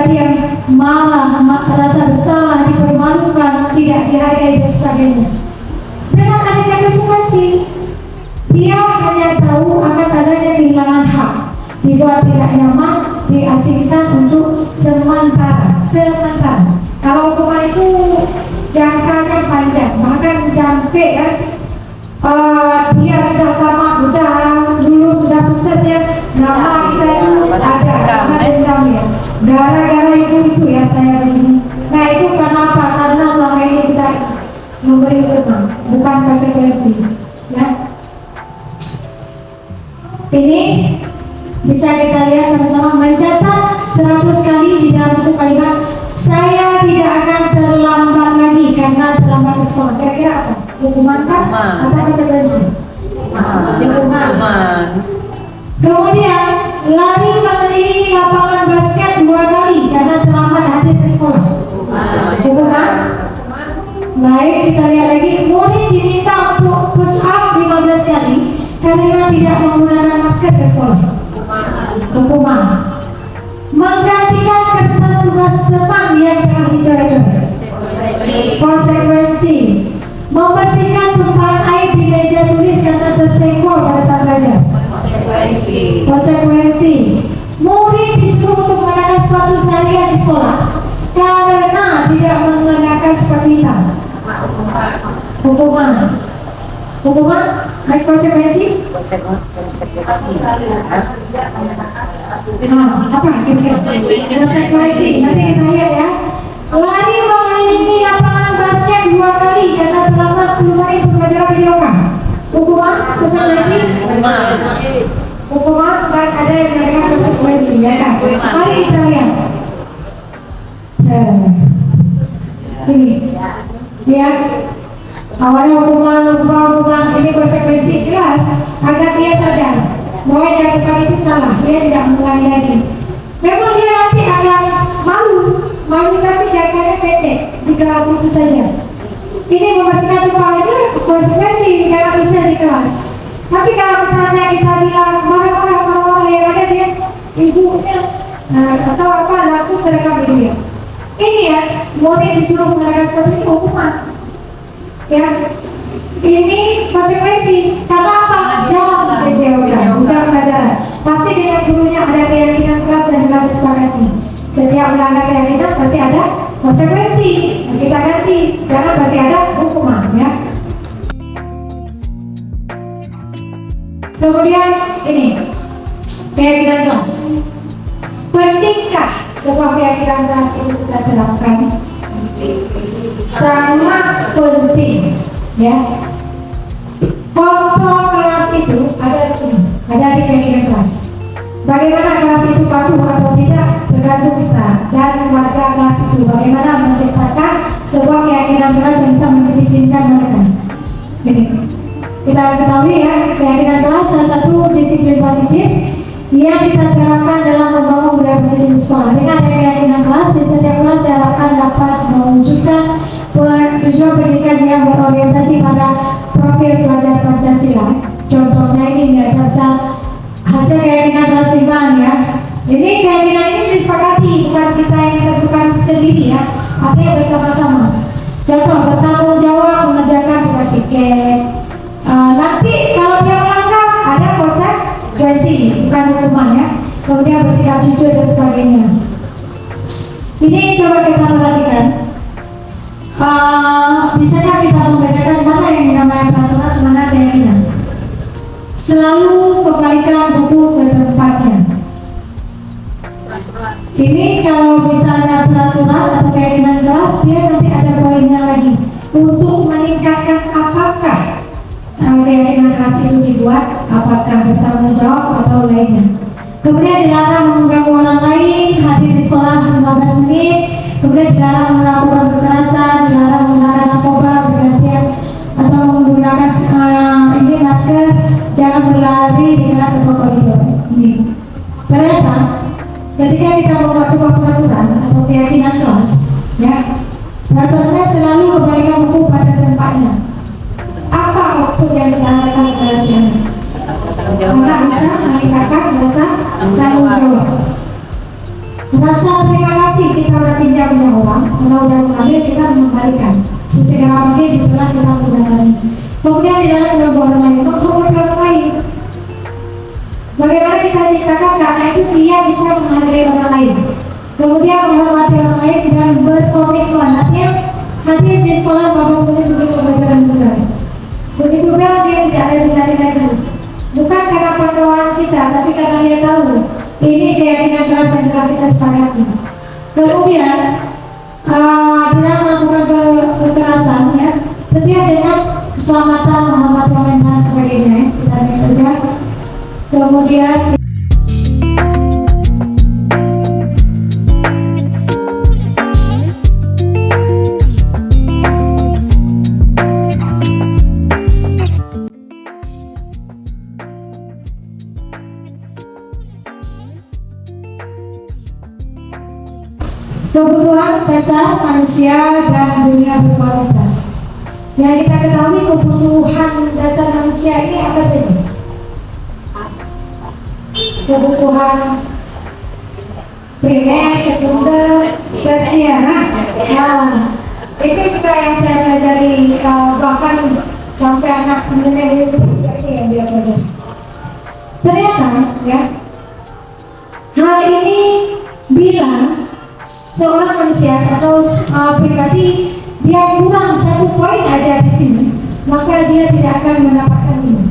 pribadi yang malah merasa bersalah, dipermalukan, tidak dihargai dan sebagainya. Dengan adanya konsekuensi, dia hanya tahu akan adanya kehilangan hak, dibuat tidak nyaman, diasingkan untuk sementara. Kalau hukuman itu jangkanya panjang, bahkan sampai ya, dia sudah tamat, udah dulu sudah sukses ya, nama kita itu ada dendam ya. Gara-gara itu ya saya begini. Nah itu kenapa? Karena selama ini kita memberi hukuman, bukan konsekuensi. Ya. Ini bisa kita lihat sama-sama, mencatat 100 kali di dalam buku kalimat saya tidak akan terlambat lagi karena terlambat ke sekolah. Kira-kira apa? Hukuman kan atau konsekuensi? Hukuman. Kemudian lari mengelilingi lapangan basket 2 kali karena terlambat hadir ke sekolah. Hukuman. Baik, kita lihat lagi, murid diminta untuk push up 15 kali karena tidak menggunakan masker ke sekolah. Hukuman. Menggantikan kertas tugas teman yang telah dicoret-coret. Konsekuensi. Membersihkan tumpahan air di meja tulis karena tersenggol pada saat belajar. Konsekuensi. Murid disuruh untuk mengenakan sepatu seharian di sekolah karena tidak mengenakan sepatu hitam. Hukuman. Hukuman. Baik, konsekuensi. Apa? Konsekuensi. Nanti kita lihat ya. Lari mengelilingi lapangan basket 2 kali karena terlambat 10 menit untuk belajar videoka. Hukuman, konsekuensi. Hukuman dan ada yang mengatakan konsekuensi ya kan. Mari kita lihat. Ini ya. Awalnya hukuman ini konsekuensi jelas agar dia sadar bahwa yang dilakukan itu salah, dia tidak mengulangi lagi. Memang dia nanti akan malu tapi jangkanya pendek di kelas itu saja. Ini membersihkan tumpah itu konsekuensi karena bisa di kelas. Tapi kalau misalnya kita bilang marah-marah yang ada dia ibunya atau apa langsung terekam video. Ini ya, murid disuruh mengenakan seperti ini hukuman. Ya, ini konsekuensi. Karena apa? Jam pelajaran. Pasti dengan gurunya ada keyakinan kelas yang telah disepakati. Setiap melanggar keyakinan pasti ada konsekuensi. Kita ganti, karena pasti ada hukuman. Ya. Kemudian ini keyakinan kelas. Pentingkah sebuah keyakinan kelas itu kita terapkan? Sangat penting, ya. Kontrol kelas itu ada di sini, ada di keyakinan kelas. Bagaimana kelas itu patuh atau tidak tergantung kita dan warga kelas itu. Bagaimana menciptakan sebuah keyakinan kelas yang bisa mendisiplinkan mereka. Ini kita ketahui ya, keyakinan kelas salah satu disiplin positif yang kita terapkan dalam membangun budaya positif di sekolah. Dengan keyakinan kelas, di setiap kelas diharapkan dapat mewujudkan tujuan pendidikan yang berorientasi pada profil pelajar Pancasila. Contohnya ini hasil keyakinan kelas 5 ya. Ini keyakinan ini disepakati, bukan kita yang tentukan sendiri ya, artinya bersama-sama. Contoh, bertanggung jawab mengerjakan tugas tiket. Nanti kalau dia melanggar ada konsekuensi, bukan hukuman ya. Kemudian bersikap jujur dan sebagainya. Ini coba kita perhatikan. Bisakah kita membedakan mana yang namanya peraturan, mana keyakinan? Selalu kembalikan buku ke tempatnya. Ini kalau misalnya peraturan atau keyakinan kelas, dia nanti ada poinnya lagi untuk meningkatkan apakah keyakinan kelas itu dibuat, apakah bertanggung jawab atau lainnya. Kemudian dilarang mengganggu orang lain, hadir di sekolah 15 menit. Kemudian dilarang melakukan kekerasan, dilarang menggunakan narkoba bergantian atau menggunakan ini masker, jangan berlari di kelas atau koridor. Ini ternyata ketika kita membuat sebuah peraturan atau keyakinan kelas, ya peraturannya selalu kembalikan buku pada tempatnya. Apa output yang kita harapkan kepada si anak? Anak bisa meningkatkan rasa tanggung jawab, rasa terima kasih udah mengambil kita mengembalikan sesegera mungkin setelah kita menggunakan. Kemudian di dalam mengganggu orang lain, menghormati orang lain. Bagaimana kita ciptakan karena itu dia bisa menghargai orang lain. Kemudian menghormati orang lain dan berkomitmen. Artinya hadir di sekolah 15 menit sebelum pembelajaran mulai. Begitu bel dia tidak ada ditarik-tarik. Bukan karena pantauan kita, tapi karena dia tahu ini keyakinan kelas yang telah kita sepakati. Kemudian dengan melakukan kekerasan ya, tentunya dengan keselamatan, menghormati orang lain dan sebagainya. Kita lihat saja. Kemudian kebutuhan dasar manusia dan dunia berkualitas. Yang kita ketahui kebutuhan dasar manusia ini apa saja? Kebutuhan primer, sekunder, tersier. Nah, itu juga yang saya pelajari, bahkan sampai anak menengah itu ini yang dia pelajari. Ternyata ya, hal ini bila seorang manusia atau pribadi dia kurang satu poin aja di sini, maka dia tidak akan mendapatkan ini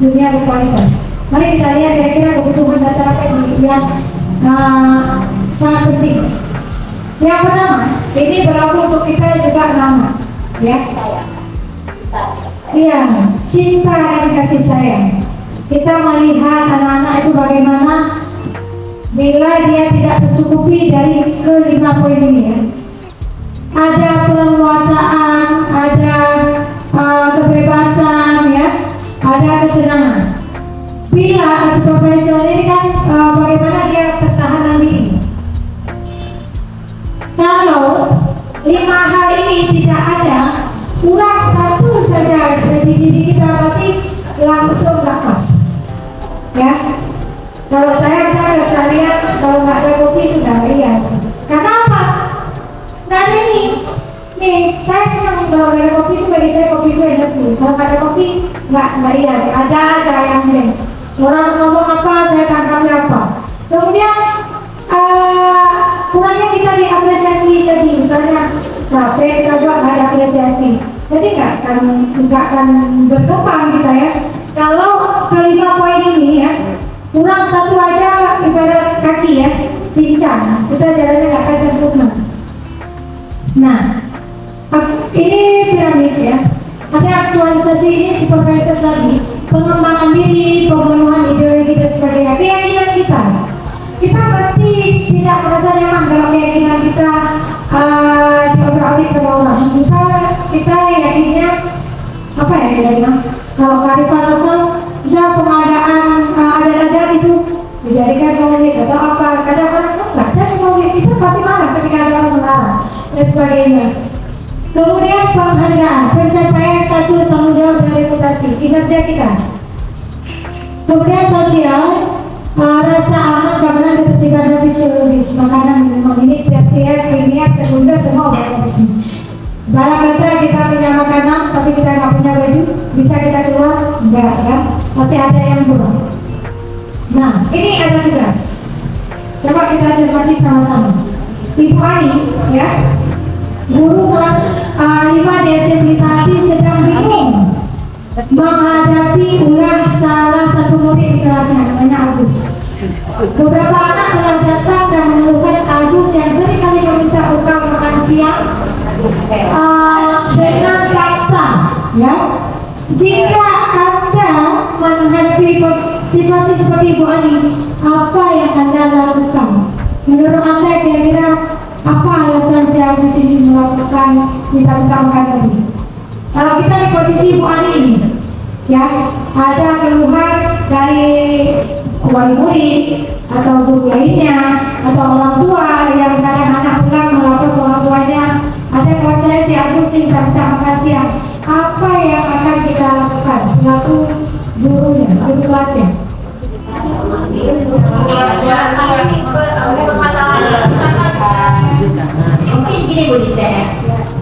dunia berkualitas. Mari kita lihat kira-kira kebutuhan dasar apa yang sangat penting. Yang pertama, ini berlaku untuk kita juga nama, ya. Iya, cinta dan kasih sayang. Kita melihat anak-anak itu bagaimana bila dia tidak tercukupi dari kelima poin ini ya. Ada penguasaan, ada kebebasan ya, ada kesenangan. Bila supervisor ini kan bagaimana dia pertahanan diri. Kalau 5 hal ini tidak ada, kurang satu saja dari diri kita pasti langsung gak pas. Ya. Kalau saya misalnya sekalian kalau nggak ada kopi itu nggak iya. Karena apa? Nggak ada ini. Nih, saya senang kalau ada kopi itu bagi saya kopi itu enak nih. Kalau nggak ada kopi nggak iya. Ada aja yang lain. Orang ngomong apa saya tangkapnya apa. Kemudian kurangnya kita diapresiasi tadi misalnya kafe kita juga nggak ada apresiasi. Jadi nggak akan berkembang kita ya. Kalau kelima poin ini ya. Kurang satu aja ibarat kaki ya, pincang, kita jalannya nggak akan sempurna. Nah, ini piramid ya. Ada aktualisasi ini supervisor tadi, pengembangan diri, pemenuhan ideologi dan sebagainya. Keyakinan kita pasti tidak merasa nyaman kalau keyakinan kita diobrak-abrik sama orang. Misal kita yakinnya apa ya kira-kira? Kalau kearifan lokal, misal pengadaan adat-adat itu dijadikan maulid atau apa, kadang orang enggak ada maulid itu pasti marah ketika ada orang melarang dan sebagainya. Kemudian penghargaan, pencapaian status, tanggung jawab dan reputasi, kinerja kita. Kemudian sosial, rasa aman, keamanan, ketertiban dan fisiologis, makanan, minuman ini tersier, kimia, sekunder, semua ada di sini. Barang kata kita punya makanan tapi kita nggak punya baju, bisa kita keluar? Enggak kan? Masih ada yang kurang. Nah, ini ada tugas. Coba kita cermati sama-sama. Ibu Ani, ya, guru kelas 5 di SMP tadi sedang bingung menghadapi ulah salah satu murid di kelasnya, namanya Agus. Beberapa anak telah datang dan mengeluhkan Agus yang sering kali meminta ukang makan siang dengan paksa, ya. Jika Anda menghadapi situasi seperti Ibu Ani, apa yang Anda lakukan? Menurut Anda kira-kira apa alasan si Agus ini melakukan minta-minta makan tadi? Kalau kita di posisi Ibu Ani ini, ya, ada keluhan dari wali murid atau guru lainnya atau orang tua yang kadang anak pulang melapor ke orang tuanya, ada kawan saya si Agus minta makan siang. Apa yang akan kita lakukan selaku gurunya, guru kelasnya? Mungkin gini Ini Bu Cita ya.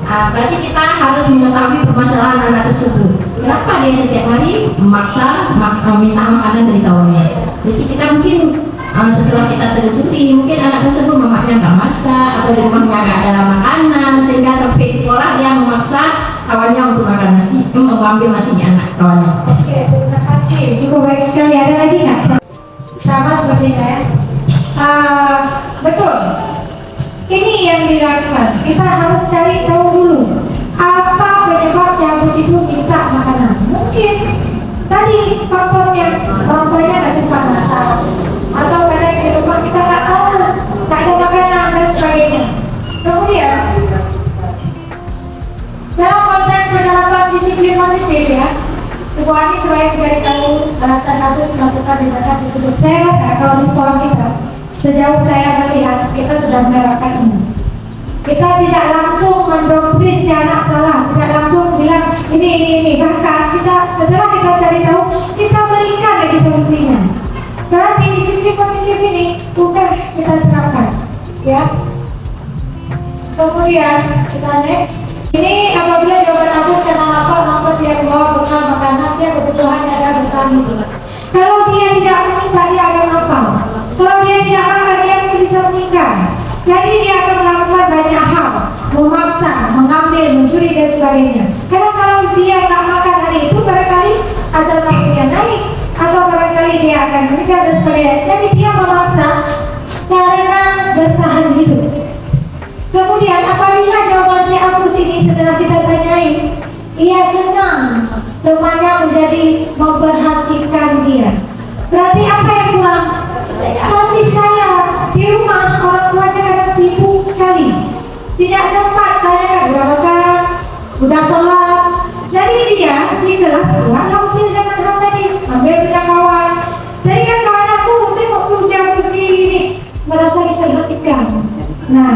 Berarti kita harus mengetahui permasalahan anak tersebut. Kenapa dia setiap hari memaksa minta makanan dari kawannya? Berarti kita mungkin setelah kita telusuri, mungkin anak tersebut mamanya nggak masak atau di rumahnya nggak ada makanan, sehingga sampai di sekolah dia memaksa kawannya untuk makan nasi, mengambil nasinya anak kawannya. Oke, terima kasih. Cukup baik sekali. Ada lagi nggak? Sama seperti saya. Betul. Ini yang dilakukan. Kita harus cari tahu dulu apa penyebab si Agus itu minta makanan. Mungkin tadi faktornya orang tuanya nggak suka masak, atau kadang di rumah kita nggak tahu, nggak ada makanan dan sebagainya. Kemudian dalam konteks penerapan disiplin positif ya, Ibu Ani supaya mencari tahu alasan Agus melakukan tindakan tersebut. Saya rasa kalau di sekolah kita, sejauh saya melihat, kita sudah menerapkan ini. Kita tidak langsung mendoktrin si anak salah, tidak langsung bilang ini. Bahkan kita setelah kita cari tahu, kita berikan lagi solusinya. Berarti disiplin positif ini udah kita terapkan, ya. Kemudian kita next. Ini apabila jawaban Agus karena apa maka dia bawa bekal makanan siap kebutuhannya ada bekal itu. Kalau dia tidak meminta dia akan apa? Kalau dia tidak makan dia bisa meninggal. Jadi dia akan melakukan banyak hal, memaksa, mengambil, mencuri dan sebagainya. Karena kalau dia nggak makan hari itu barangkali asal nafsunya naik atau barangkali dia akan meninggal dan sebagainya. Jadi dia memaksa karena bertahan hidup. Kemudian apabila jawaban si Agus ini setelah kita tanyain, ia senang temannya menjadi memperhatikan dia. Berarti apa yang kurang? Kasih sayang. Di rumah orang tuanya kadang sibuk sekali, tidak sempat tanyakan udah makan, udah sholat. Jadi dia di kelas keluar langsung dengan hal tadi, ambil punya kawan. Jadi kan kawan aku tengok tuh siapa ini merasa diperhatikan. Nah,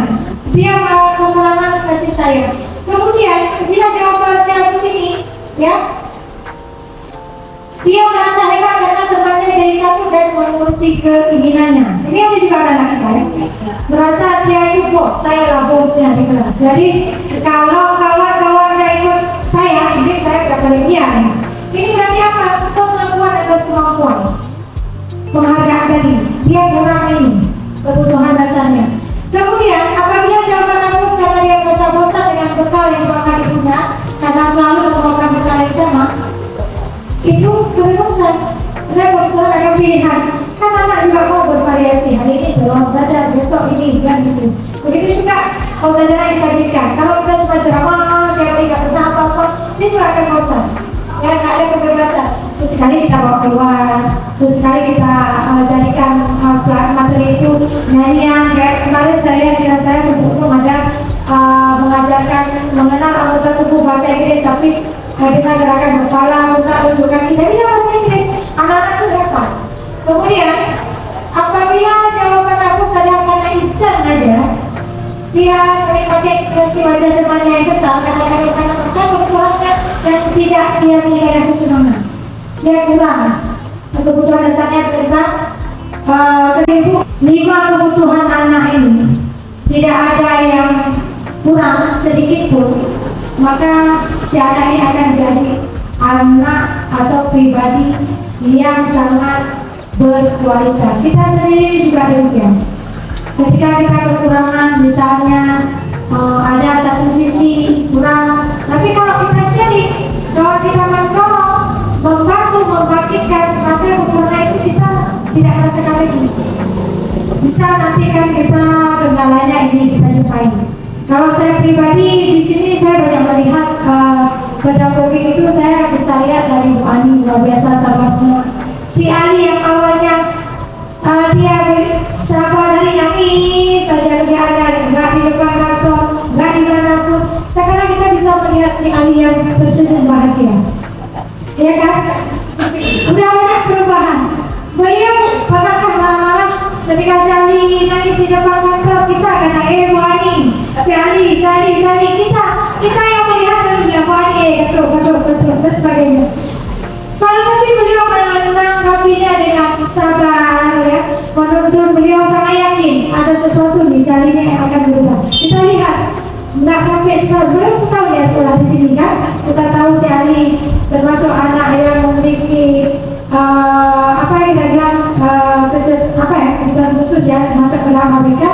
dia mau kekurangan kasih sayang. Kemudian bila jawaban si Agus ini, ya, dia merasa hebat karena temannya jadi takut dan menuruti keinginannya. Ini yang juga anak kita ya. Merasa dia itu bos, saya lah bosnya di kelas. Jadi kalau kawan-kawan tidak ikut saya, ini saya tidak boleh dia. Ya. Ini berarti apa? Pengakuan atas kemampuan. Penghargaan tadi, dia kurang ini kebutuhan dasarnya. Kemudian apabila jawaban Agus karena dia merasa bosan dengan bekal yang dimakan ibunya karena selalu memakan bekal yang sama, itu kebebasan. Karena kebetulan ada pilihan. Kan anak juga mau bervariasi. Hari ini belum belajar, besok ini dan itu. Begitu juga pembelajaran kita berikan. Kalau kita cuma ceramah, dia nggak pernah apa-apa, dia juga akan bosan. Ya, nggak ada kebebasan. Sesekali kita bawa keluar, sesekali kita jadikan materi itu nyanyian. Kayak kemarin saya kira saya mendukung ada mengajarkan mengenal anggota tubuh bahasa Inggris, tapi dengan gerakan kepala, pundak, ujung kaki, tapi dalam bahasa Inggris anak-anak itu dapat. Kemudian apabila jawaban Agus adalah karena iseng aja, dia menikmati ekspresi wajah temannya yang kesal karena kebutuhannya dan tidak dia memiliki kesenangan. Dia kurang kebutuhan dasarnya tentang ibu. 5 kebutuhan anak ini tidak ada yang kurang sedikit pun, maka si anak ini akan jadi anak atau pribadi yang sangat berkualitas. Kita sendiri juga demikian. Ketika kita kekurangan, misalnya ada satu sisi kurang, tapi kalau kita sharing, kalau kita mendorong, membantu, membangkitkan, maka kekurangan itu kita tidak merasakan lagi. Bisa nanti kan kita kendalanya ini kita jumpai. Kalau saya pribadi di sini saya banyak melihat pedagogik itu saya bisa lihat dari Bu Ani, luar biasa sahabatnya. Si Ali yang awalnya dia sahabat dari nangis saja, dia ada nggak di depan kantor, nggak di mana pun. Sekarang kita bisa melihat si Ali yang tersenyum bahagia, ya kan? Udah banyak perubahan. Beliau apakah marah-marah ketika si Ali nangis di depan kantor kita karena Bu Ani, si Ali kita yang melihat selalu Bu Ani, betul dan sebagainya. Kalau tapi beliau menanggapinya dengan sabar, ya, menuntun, beliau sangat yakin ada sesuatu di salin yang akan berubah. Kita lihat sini kan. Kita tahu si Ali termasuk anak yang memiliki apa yang kita bilang kebutuhan khusus ya, masuk ke dalam Amerika.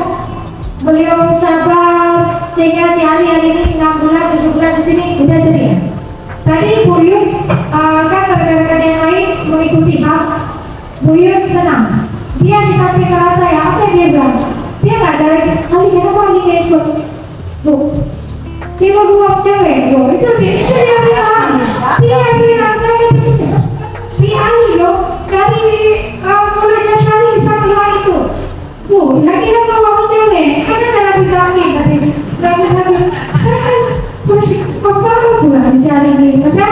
Beliau sabar sehingga si Ali hari ini 6 bulan 7 bulan di sini udah ceria. Tadi Bu Yun kan rekan-rekan yang lain mengikuti hal, Bu Yun senang. Dia di samping kelas saya, apa yang dia bilang? Dia nggak dari Ali, kenapa Ali nggak ikut? Bu, dia buang cewek, bu. Itu dia bilang. Dia bilang saya itu si Ali loh dari mulutnya sekali bisa keluar itu. Bu, lagi kan mau cewek, karena dalam vitamin tapi dalam vitamin saya kan apa pula di hari ini, masa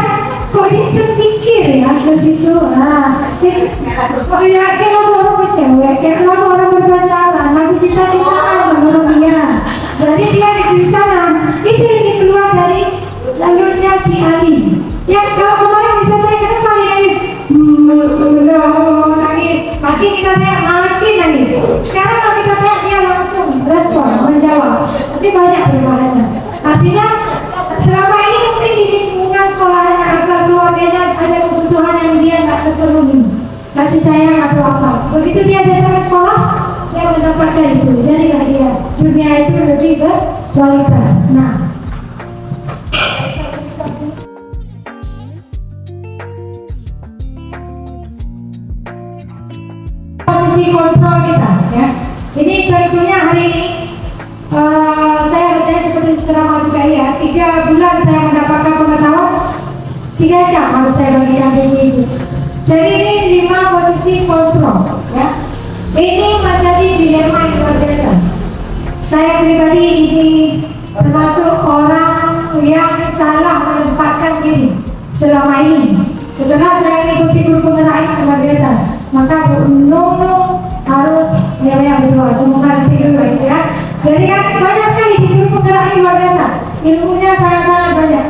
kok dia terpikir ya ke situ, ya kayak orang cewek, kayak orang berpacaran, lagu cinta-cintaan menurut dia. Jadi dia di sana itu yang keluar dari mulutnya si Ali. Ya kalau kemarin kita tanya kenapa nangis, nangis, makin kita tanya makin nangis. Sekarang kalau kita tanya dia langsung respon, menjawab. Jadi banyak perubahannya. Artinya selama ini mungkin di lingkungan sekolahnya atau keluarganya ada kebutuhan yang dia nggak terpenuhi, kasih sayang atau apa. Begitu dia datang ke sekolah, dia mendapatkan itu. Jadilah dia dunia itu lebih berkualitas. Nah, posisi kontrol kita ya. Ini tentunya hari ini saya seperti ceramah juga ya. 3 bulan saya mendapatkan pengetahuan, 3 jam harus saya bagikan ini itu. Jadi ini 5 posisi kontrol ya. Ini menjadi dilema yang luar biasa. Saya pribadi ini termasuk orang yang salah menempatkan diri selama ini. Setelah saya mengikuti guru penggerak luar biasa, maka Bu Nunu harus yang berdoa. Semoga nanti dulu ya. Jadi kan banyak sekali di guru penggerak luar biasa. Ilmunya sangat-sangat banyak.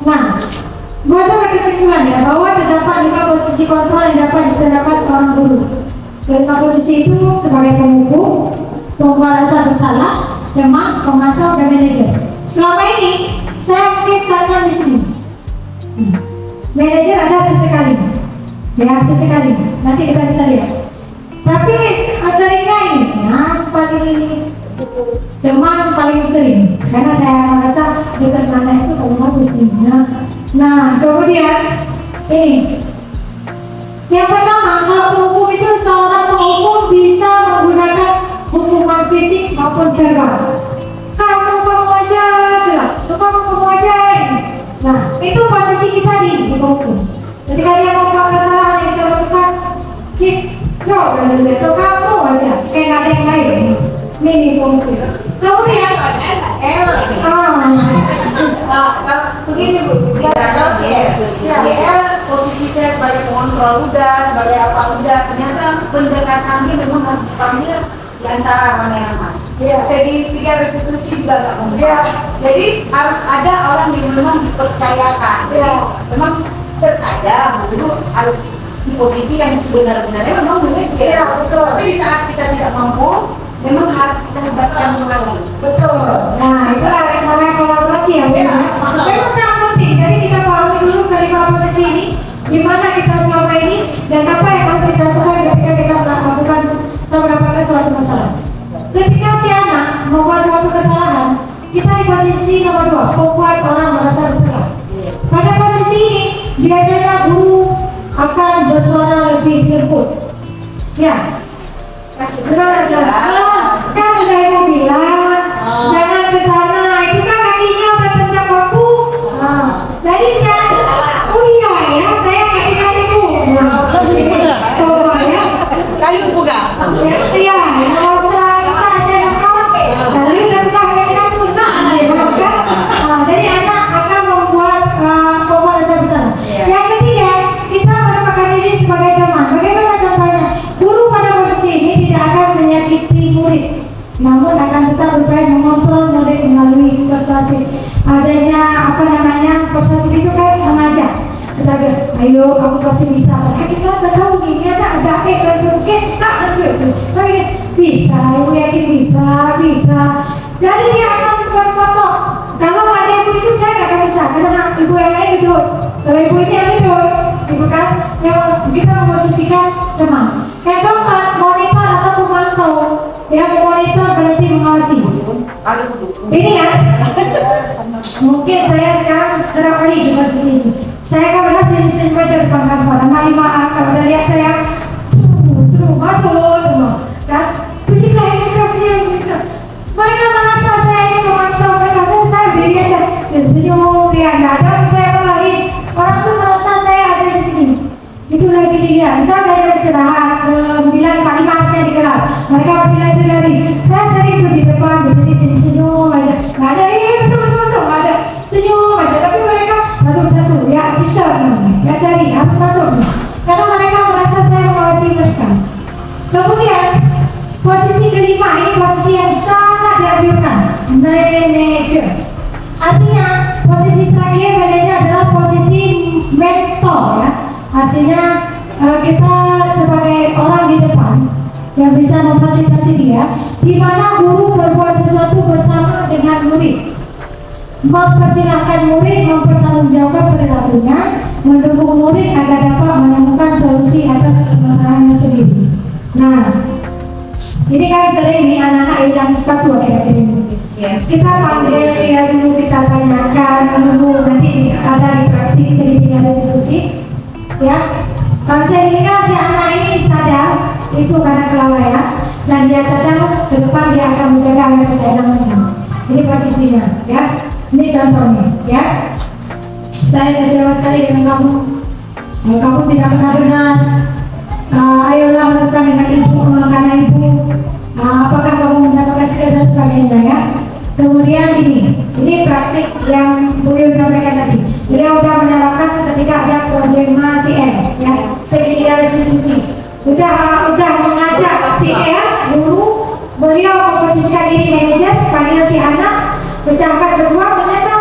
Nah, gua sama kesimpulan ya bahwa terdapat 5 posisi kontrol yang dapat didapat seorang guru. 5 posisi itu sebagai pengukur, pembuat rasa bersalah, teman, pemantau, dan manajer. Selama ini saya mungkin stagnan di sini. Manajer ada sesekali, ya sesekali. Nanti kita bisa lihat. Tapi seringnya ini, yang paling ini teman paling sering, karena saya merasa dekat mana itu paling bagus nih. Nah, kemudian ini. Yang pertama, kalau penghukum itu seorang penghukum bisa menggunakan hukuman fisik maupun verbal. Kamu aja, kamu aja. Nah, itu posisi kita di penghukum. Ketika dia membuat kesalahan yang kita lakukan, cip, coba atau kamu aja, kayak nggak ada yang lain. Ini penghukum. Kemudian, begini Bu, kalau si L posisi saya sebagai pengontrol udah, sebagai apa udah, ternyata pendekatannya memang harus dipanggil di antara mana-mana. Segi 3 restitusi juga nggak mungkin. Jadi harus ada orang yang memang dipercayakan. Jadi memang terkadang dulu harus di posisi yang sebenarnya memang begitu. Tapi di saat kita tidak mampu, memang harus kita libatkan orang. betul. Nah, itulah yang namanya kolaborasi ya. Memang sangat penting. Jadi kita pahami dulu kelima posisi ini, di mana kita selama ini dan apa yang harus kita lakukan ketika kita melakukan atau mendapatkan suatu masalah. Ketika si anak membuat suatu kesalahan, kita di posisi nomor 2, membuat orang merasa bersalah. Pada posisi ini biasanya guru akan bersuara lebih lembut. Ya, benar salah. Kan sudah ibu bilang jangan ke sana. Itu kan kakinya udah terjang baku. Jadi saya, oh iya ya, saya nggak dengar ibu. Ya. Kayu buka. Iya, masa kita aja nakal. Dari nakal kita punah. Jadi anak akan membuat rasa bersalah. Yang ketiga, kita menempatkan diri sebagai teman. Bagaimana contohnya? Guru pada posisi ini tidak akan menyakiti murid, namun akan tetap berupaya mengontrol murid melalui persuasif. Adanya persuasif itu kan mengajak. Kita bilang, ayo kamu pasti bisa. Kita udah tahu nih, ini ada langsung kita lanjut. Tapi bisa, ibu yakin bisa. Jadi dia akan berpotong. Kalau ada ibu itu saya nggak akan bisa, karena Kalau ibu ini amidon, gitu kan, yang kita memposisikan teman. Yang keempat, monitor atau pemantau. Yang monitor berarti mengawasi. Ini ya, mungkin saya sekarang kerap kali di posisi ini. Saya kan benar sini baca depan kantor. Nah, maaf kalau udah lihat saya, masuk semua, kan? Pujilah. Mereka merasa saya ini memantau mereka, saya berdiri aja senyum, dia nggak ada, saya marahin. Orang tuh merasa saya ada di sini. Itu lagi dia. Misal belajar istirahat 9:45 harusnya di kelas, mereka masih lari. Saya sering tuh di depan berdiri senyum aja. Nggak ada, masuk, nggak ada. Senyum aja. Tapi mereka satu persatu, ya sister, ya cari, harus masuk. Karena mereka merasa saya mengawasi mereka. Kemudian posisi kelima ini posisi yang sangat dianjurkan, manager. Artinya posisi terakhir manager adalah posisi mentor ya. Artinya kita sebagai orang di depan yang bisa memfasilitasi dia, di mana guru berbuat sesuatu bersama dengan murid, mempersilahkan murid mempertanggungjawabkan perilakunya, mendukung murid agar dapat menemukan solusi atas permasalahannya sendiri. Nah, ini kan sering nih anak-anak hilang sepatu akhir-akhir ini. Kita panggil dia dulu, kita tanyakan dulu, nanti ada di praktik segitiga restitusi, ya. Sehingga si anak ini sadar itu karena kelalaian, dan dia sadar ke depan dia akan menjaga agar kita hilang lagi. Ini posisinya, ya. Ini contohnya, ya. Saya kecewa sekali dengan kamu. Kamu tidak pernah benar. Ayolah lakukan dengan ibu, karena ibu. Apakah kamu mendapatkan segala dan sebagainya, ya. Kemudian ini praktik yang beliau sampaikan tadi. Beliau sudah menyalahkan ketika ada problema si R, ya, segitiga restitusi. Udah mengajak si R, guru, beliau memposisikan diri manajer, panggil si anak, pecahkan berdua, ternyata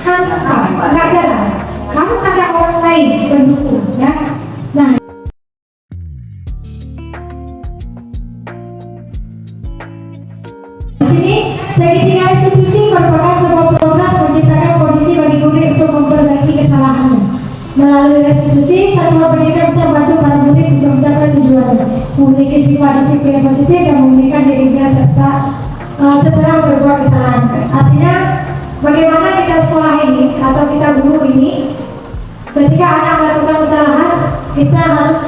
hampa, nggak jalan. Harus ada orang lain pendukung, ya. Nah, di sini segitiga restitusi merupakan sebuah progres menciptakan kondisi bagi murid untuk memperbaiki kesalahannya. Melalui restitusi, satuan pendidikan bisa membantu para murid untuk mencapai tujuannya, memiliki sifat disiplin yang positif dan memulihkan dirinya setelah berbuat kesalahan. Artinya, bagaimana kita sekolah ini atau kita guru ini, ketika anak melakukan kesalahan, kita harus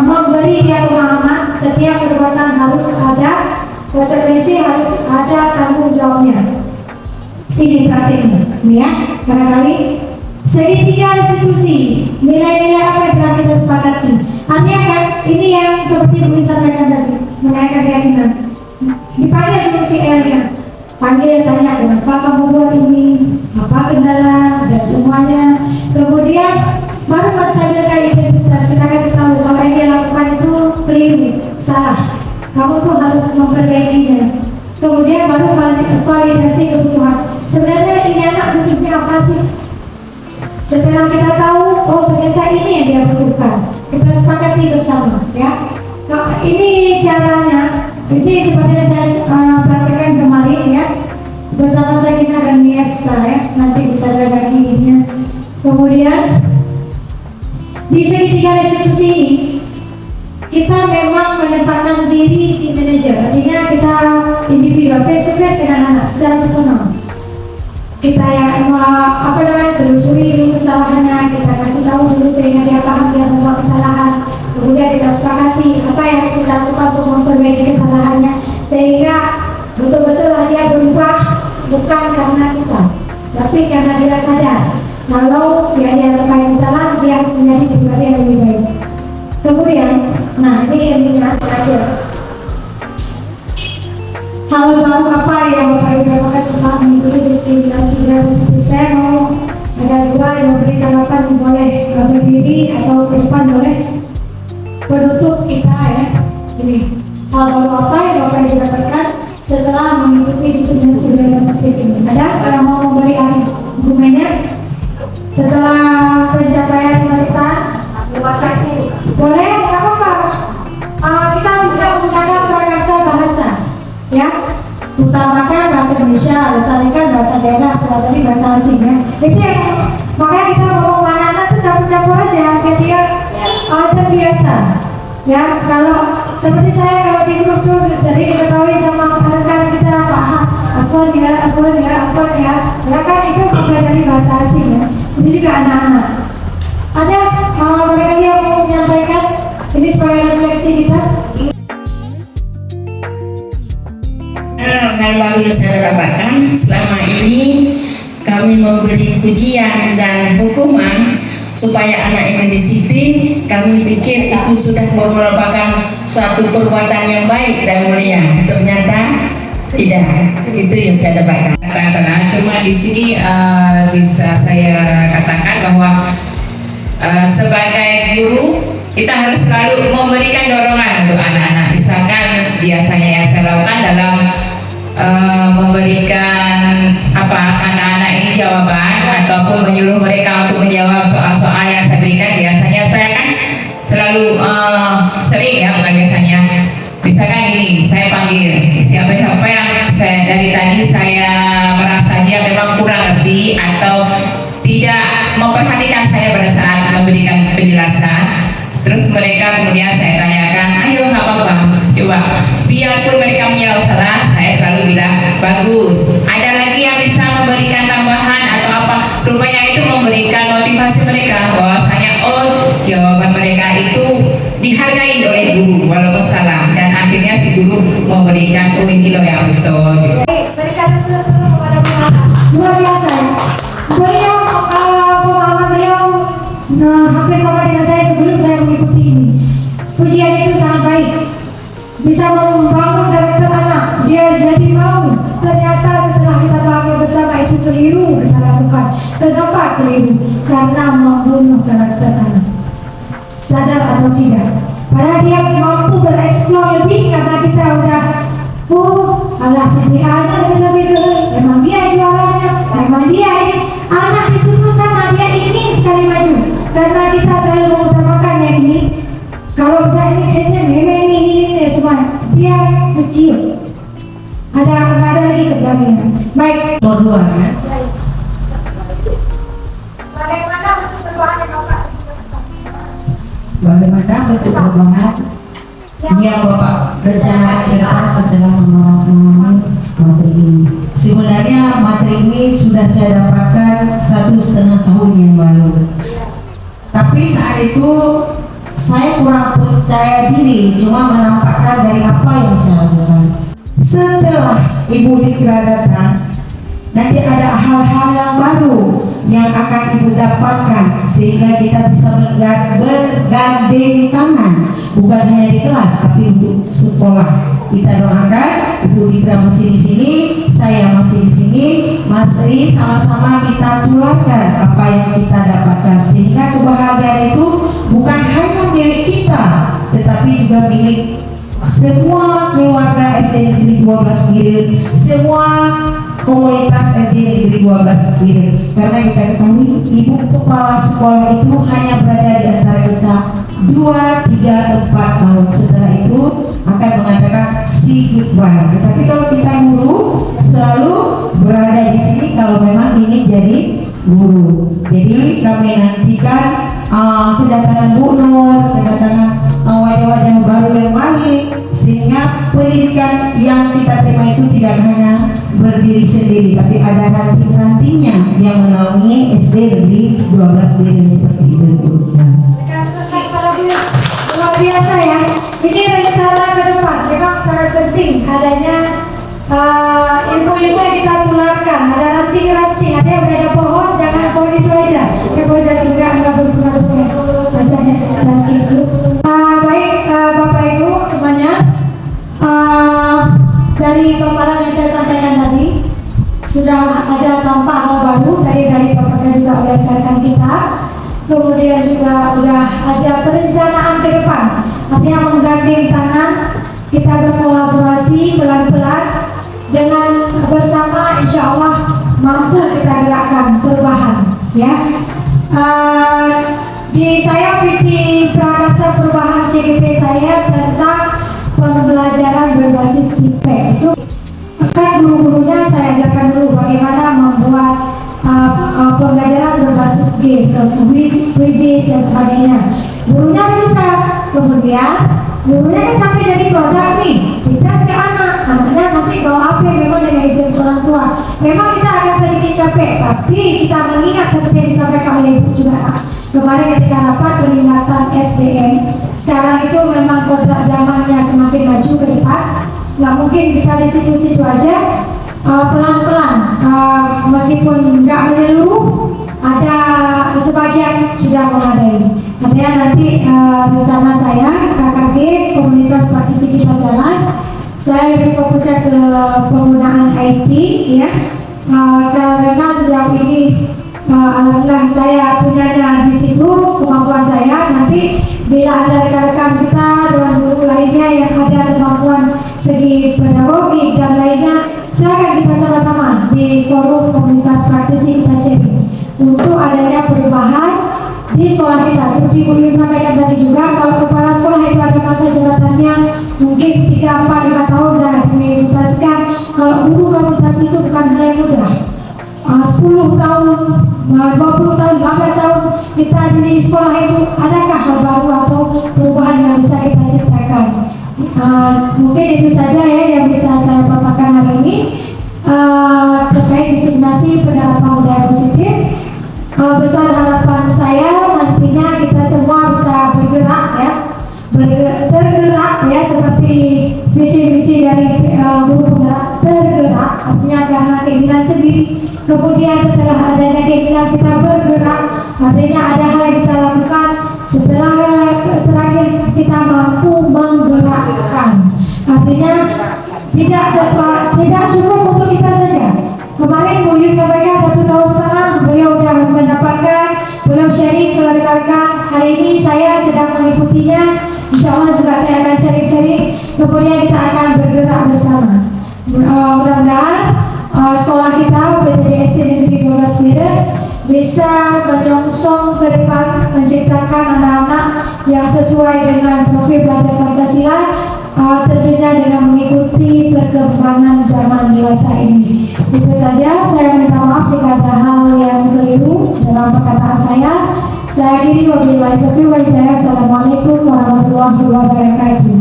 memberi dia pemahaman. Setiap perbuatan harus ada konsekuensi, harus ada tanggung jawabnya. Ini praktiknya, ya. Barangkali segitiga restitusi, nilai-nilai apa yang telah kita sepakati. Artinya kan, ini yang seperti yang disampaikan tadi, menaikkan keyakinan. Dipanggil dulu si L-nya, panggil, tanya kenapa kamu buat ini, apa kendala, dan semuanya. Kemudian baru menstabilkan identitas, kita kasih tahu kalau yang dia lakukan itu keliru, salah. Kamu tuh harus memperbaikinya. Kemudian baru validasi kebutuhan. Sebenarnya ini anak butuhnya apa sih? Setelah kita tahu, oh ternyata ini yang dia butuhkan, kita sepakati bersama, ya. Nah, ini caranya. Ini seperti yang saya praktekkan kemarin, ya, bersama Sakina dan Miesta, ya. Nanti bisa jaga gininya. Kemudian di segitiga restitusi ini, kita memang menempatkan diri di manajer. Artinya kita individu, face to face dengan anak secara personal. Kita yang telusuri dulu kesalahannya, kita kasih tahu dulu sehingga dia paham dia membuat kesalahan. Kemudian kita sepakati apa yang harus kita lakukan untuk memperbaiki kesalahannya, sehingga betul-betul dia berubah bukan karena kita, tapi karena dia sadar kalau dia lakukan kesalahan, dia harus menjadi pribadi yang lebih baik. Kemudian, nah ini yang terakhir. Hal baru apa yang Bapak Ibu dapatkan setelah mengikuti disimulasi restitusi? Saya mau ada dua yang memberi tanggapan, boleh berdiri atau ke depan, boleh. Penutup kita, ya. Ini hal baru apa yang Bapak Ibu dapatkan setelah mengikuti disimulasi restitusi ini? Ada yang mau memberi argumennya? Setelah pencapaian pemeriksaan, boleh, nggak apa-apa. Kita bisa menggunakan prakasa bahasa, ya, utamakan bahasa Indonesia, bahasa bahasa daerah, atau bahasa asing, ya. Itu yang makanya kita ngomong campur aja biar dia terbiasa. Ya, kalau seperti saya kalau di grup tuh sering diketahui sama rekan kita paham apa ya, mereka itu mempelajari bahasa asing ya. Itu juga anak-anak. Ada barangkali yang mau menyampaikan ini sebagai refleksi kita. Hal baru yang saya dapatkan selama ini kami memberi pujian dan hukuman supaya anak ini disiplin. Kami pikir itu sudah merupakan suatu perbuatan yang baik dan mulia. Ternyata tidak. Itu yang saya dapatkan. Tenang, cuma di sini bisa saya katakan bahwa sebagai guru kita harus selalu memberikan dorongan untuk anak-anak. Misalkan biasanya yang saya lakukan dalam memberikan anak-anak ini jawaban ataupun menyuruh mereka untuk menjawab soal-soal yang saya berikan, biasanya saya kan selalu sering ya, bukan biasanya, misalkan gini, saya panggil siapa yang dari tadi saya merasa dia memang kurang ngerti atau tidak memperhatikan saya pada saat memberikan penjelasan. Terus mereka kemudian saya tanyakan, ayo nggak apa-apa, coba. Biarpun mereka menjawab salah, saya selalu bilang bagus. Ada lagi yang bisa memberikan tambahan atau apa? Rupanya itu memberikan motivasi mereka bahwasanya jawaban mereka itu dihargai oleh guru walaupun salah, dan akhirnya si guru memberikan ini loh yang betul. Gitu. Berikan dulu kepada pengajar. Luar biasa ya. Beliau pemahaman beliau hampir sama dengan saya sebelum saya mengikuti ini. Pujian itu sangat baik, bisa membangun karakter anak. Dia jadi mau. Ternyata setelah kita pahami bersama itu keliru kita lakukan. Kenapa keliru? Karena membunuh karakter anak. Sadar atau tidak? Padahal dia mampu bereksplor lebih karena kita udah alah si A-nya lebih dulu. Memang dia jualannya, memang dia ini. Anak disuruh sana, dia ingin sekali maju. Karena kita selalu mengutamakan yang ini. Kalau saya ini semua, dia kecil. Ada lagi keberanian. Baik. Kedua ya. Bagaimana bentuk perubahan yang Bapak? Bagaimana bentuk perubahan yang Bapak rencanakan ke depan setelah memahami materi ini? Sebenarnya materi ini sudah saya dapatkan 1,5 tahun yang lalu. Tapi saat itu saya kurang percaya diri, cuma menampakkan dari apa yang saya lakukan. Setelah Ibu Dikra datang, nanti ada hal-hal yang baru yang akan Ibu dapatkan sehingga kita bisa bergandeng tangan, bukan hanya di kelas tapi untuk sekolah. Kita doakan Ibu Dikra masih di sini, saya masih di sini, Mas Ri, sama-sama kita tularkan apa yang kita dapatkan sehingga kebahagiaan itu bukan hanya milik kita tetapi juga milik semua keluarga SD Negeri 12 Biren, semua komunitas SD Negeri 12 Biren. Karena kita ketahui ibu kepala sekolah itu hanya berada di antara kita 2, 3, 4 tahun. Setelah itu akan mengatakan see goodbye. Tetapi kalau kita guru selalu berada di sini kalau memang ingin jadi guru. Jadi kami nantikan kedatangan Bu Nur, kedatangan wajah-wajah baru yang baik, sehingga pendidikan yang kita terima itu tidak hanya berdiri sendiri, tapi ada ranting-rantingnya yang menaungi SD Negeri 12 Biren seperti itu. Luar biasa ya. Ini rencana ke depan memang sangat penting adanya ilmu-ilmu yang kita tularkan. Ada ranting-ranting, ada yang berada pohon, jangan pohon itu aja. Pohon juga nggak berguna rasanya. Baik Bapak Ibu semuanya, dari paparan yang saya sampaikan tadi sudah ada tampak hal baru dari paparan juga oleh rekan kita. Kemudian juga sudah ada perencanaan ke depan, artinya menggandeng tangan, kita berkolaborasi pelan-pelan dengan bersama, insya Allah mampu kita gerakkan perubahan ya. Di saya visi prakarsa perubahan CGP saya tentang pembelajaran berbasis IP. Itu kan guru-gurunya saya ajarkan dulu bagaimana membuat pembelajaran berbasis berbasis game, ke kuis dan sebagainya. Gurunya bisa, kemudian gurunya kan sampai jadi produk nih, dites ke anaknya nanti bawa apa memang dengan izin orang tua. Memang kita akan sedikit capek, tapi kita mengingat seperti yang disampaikan oleh Ibu juga kemarin ketika rapat peningkatan SDM. Sekarang itu memang kodrat zamannya semakin maju ke depan. Nggak mungkin kita di situ-situ aja. Pelan-pelan, meskipun nggak menyeluruh, ada sebagian sudah memadai. Artinya nanti rencana saya KKG komunitas praktisi kita jalan, saya lebih fokusnya ke penggunaan IT ya, karena sejauh ini alhamdulillah saya punyanya di situ kemampuan saya. Nanti bila ada rekan-rekan kita dengan guru lainnya yang ada kemampuan segi pedagogik dan lainnya, silakan kita sama-sama di forum komunitas praktisi kita sharing untuk adanya perubahan di sekolah kita. Seperti Bu Yun sampaikan tadi juga, kalau kepala sekolah itu ada masa jabatannya mungkin 3-4-5 tahun dan diprioritaskan. Kalau guru komunitas itu bukan hal yang mudah. 10 tahun, 20 tahun, 15 tahun kita di sekolah itu, adakah hal baru atau perubahan yang bisa kita ciptakan? Mungkin itu saja ya yang bisa saya paparkan hari ini terkait diseminasi penerapan budaya positif. Besar harapan saya nantinya kita semua bisa bergerak ya, tergerak ya, seperti visi-visi dari guru penggerak, tergerak artinya karena keinginan sendiri. Kemudian setelah adanya keinginan kita bergerak, artinya ada hal yang kita lakukan. Setelah terakhir kita mampu menggerakkan, artinya tidak cukup untuk kita saja. Kemarin Bu Yun sampaikan 1,5 tahun beliau sudah mendapatkan, beliau sharing ke rekan-rekan. Hari ini saya sedang mengikutinya. Insya Allah juga saya akan sharing-sharing. Kemudian kita akan bergerak bersama. Mudah-mudahan sekolah kita PTDS Negeri 12 Medan bisa menyongsong ke depan, menciptakan anak-anak yang sesuai dengan profil belajar Pancasila, tentunya dengan mengikuti perkembangan zaman dewasa ini. Itu saja, saya minta maaf jika ada hal yang keliru dalam perkataan saya. Saya akhiri wabillahi taufiq wal hidayah. Assalamualaikum warahmatullahi wabarakatuh.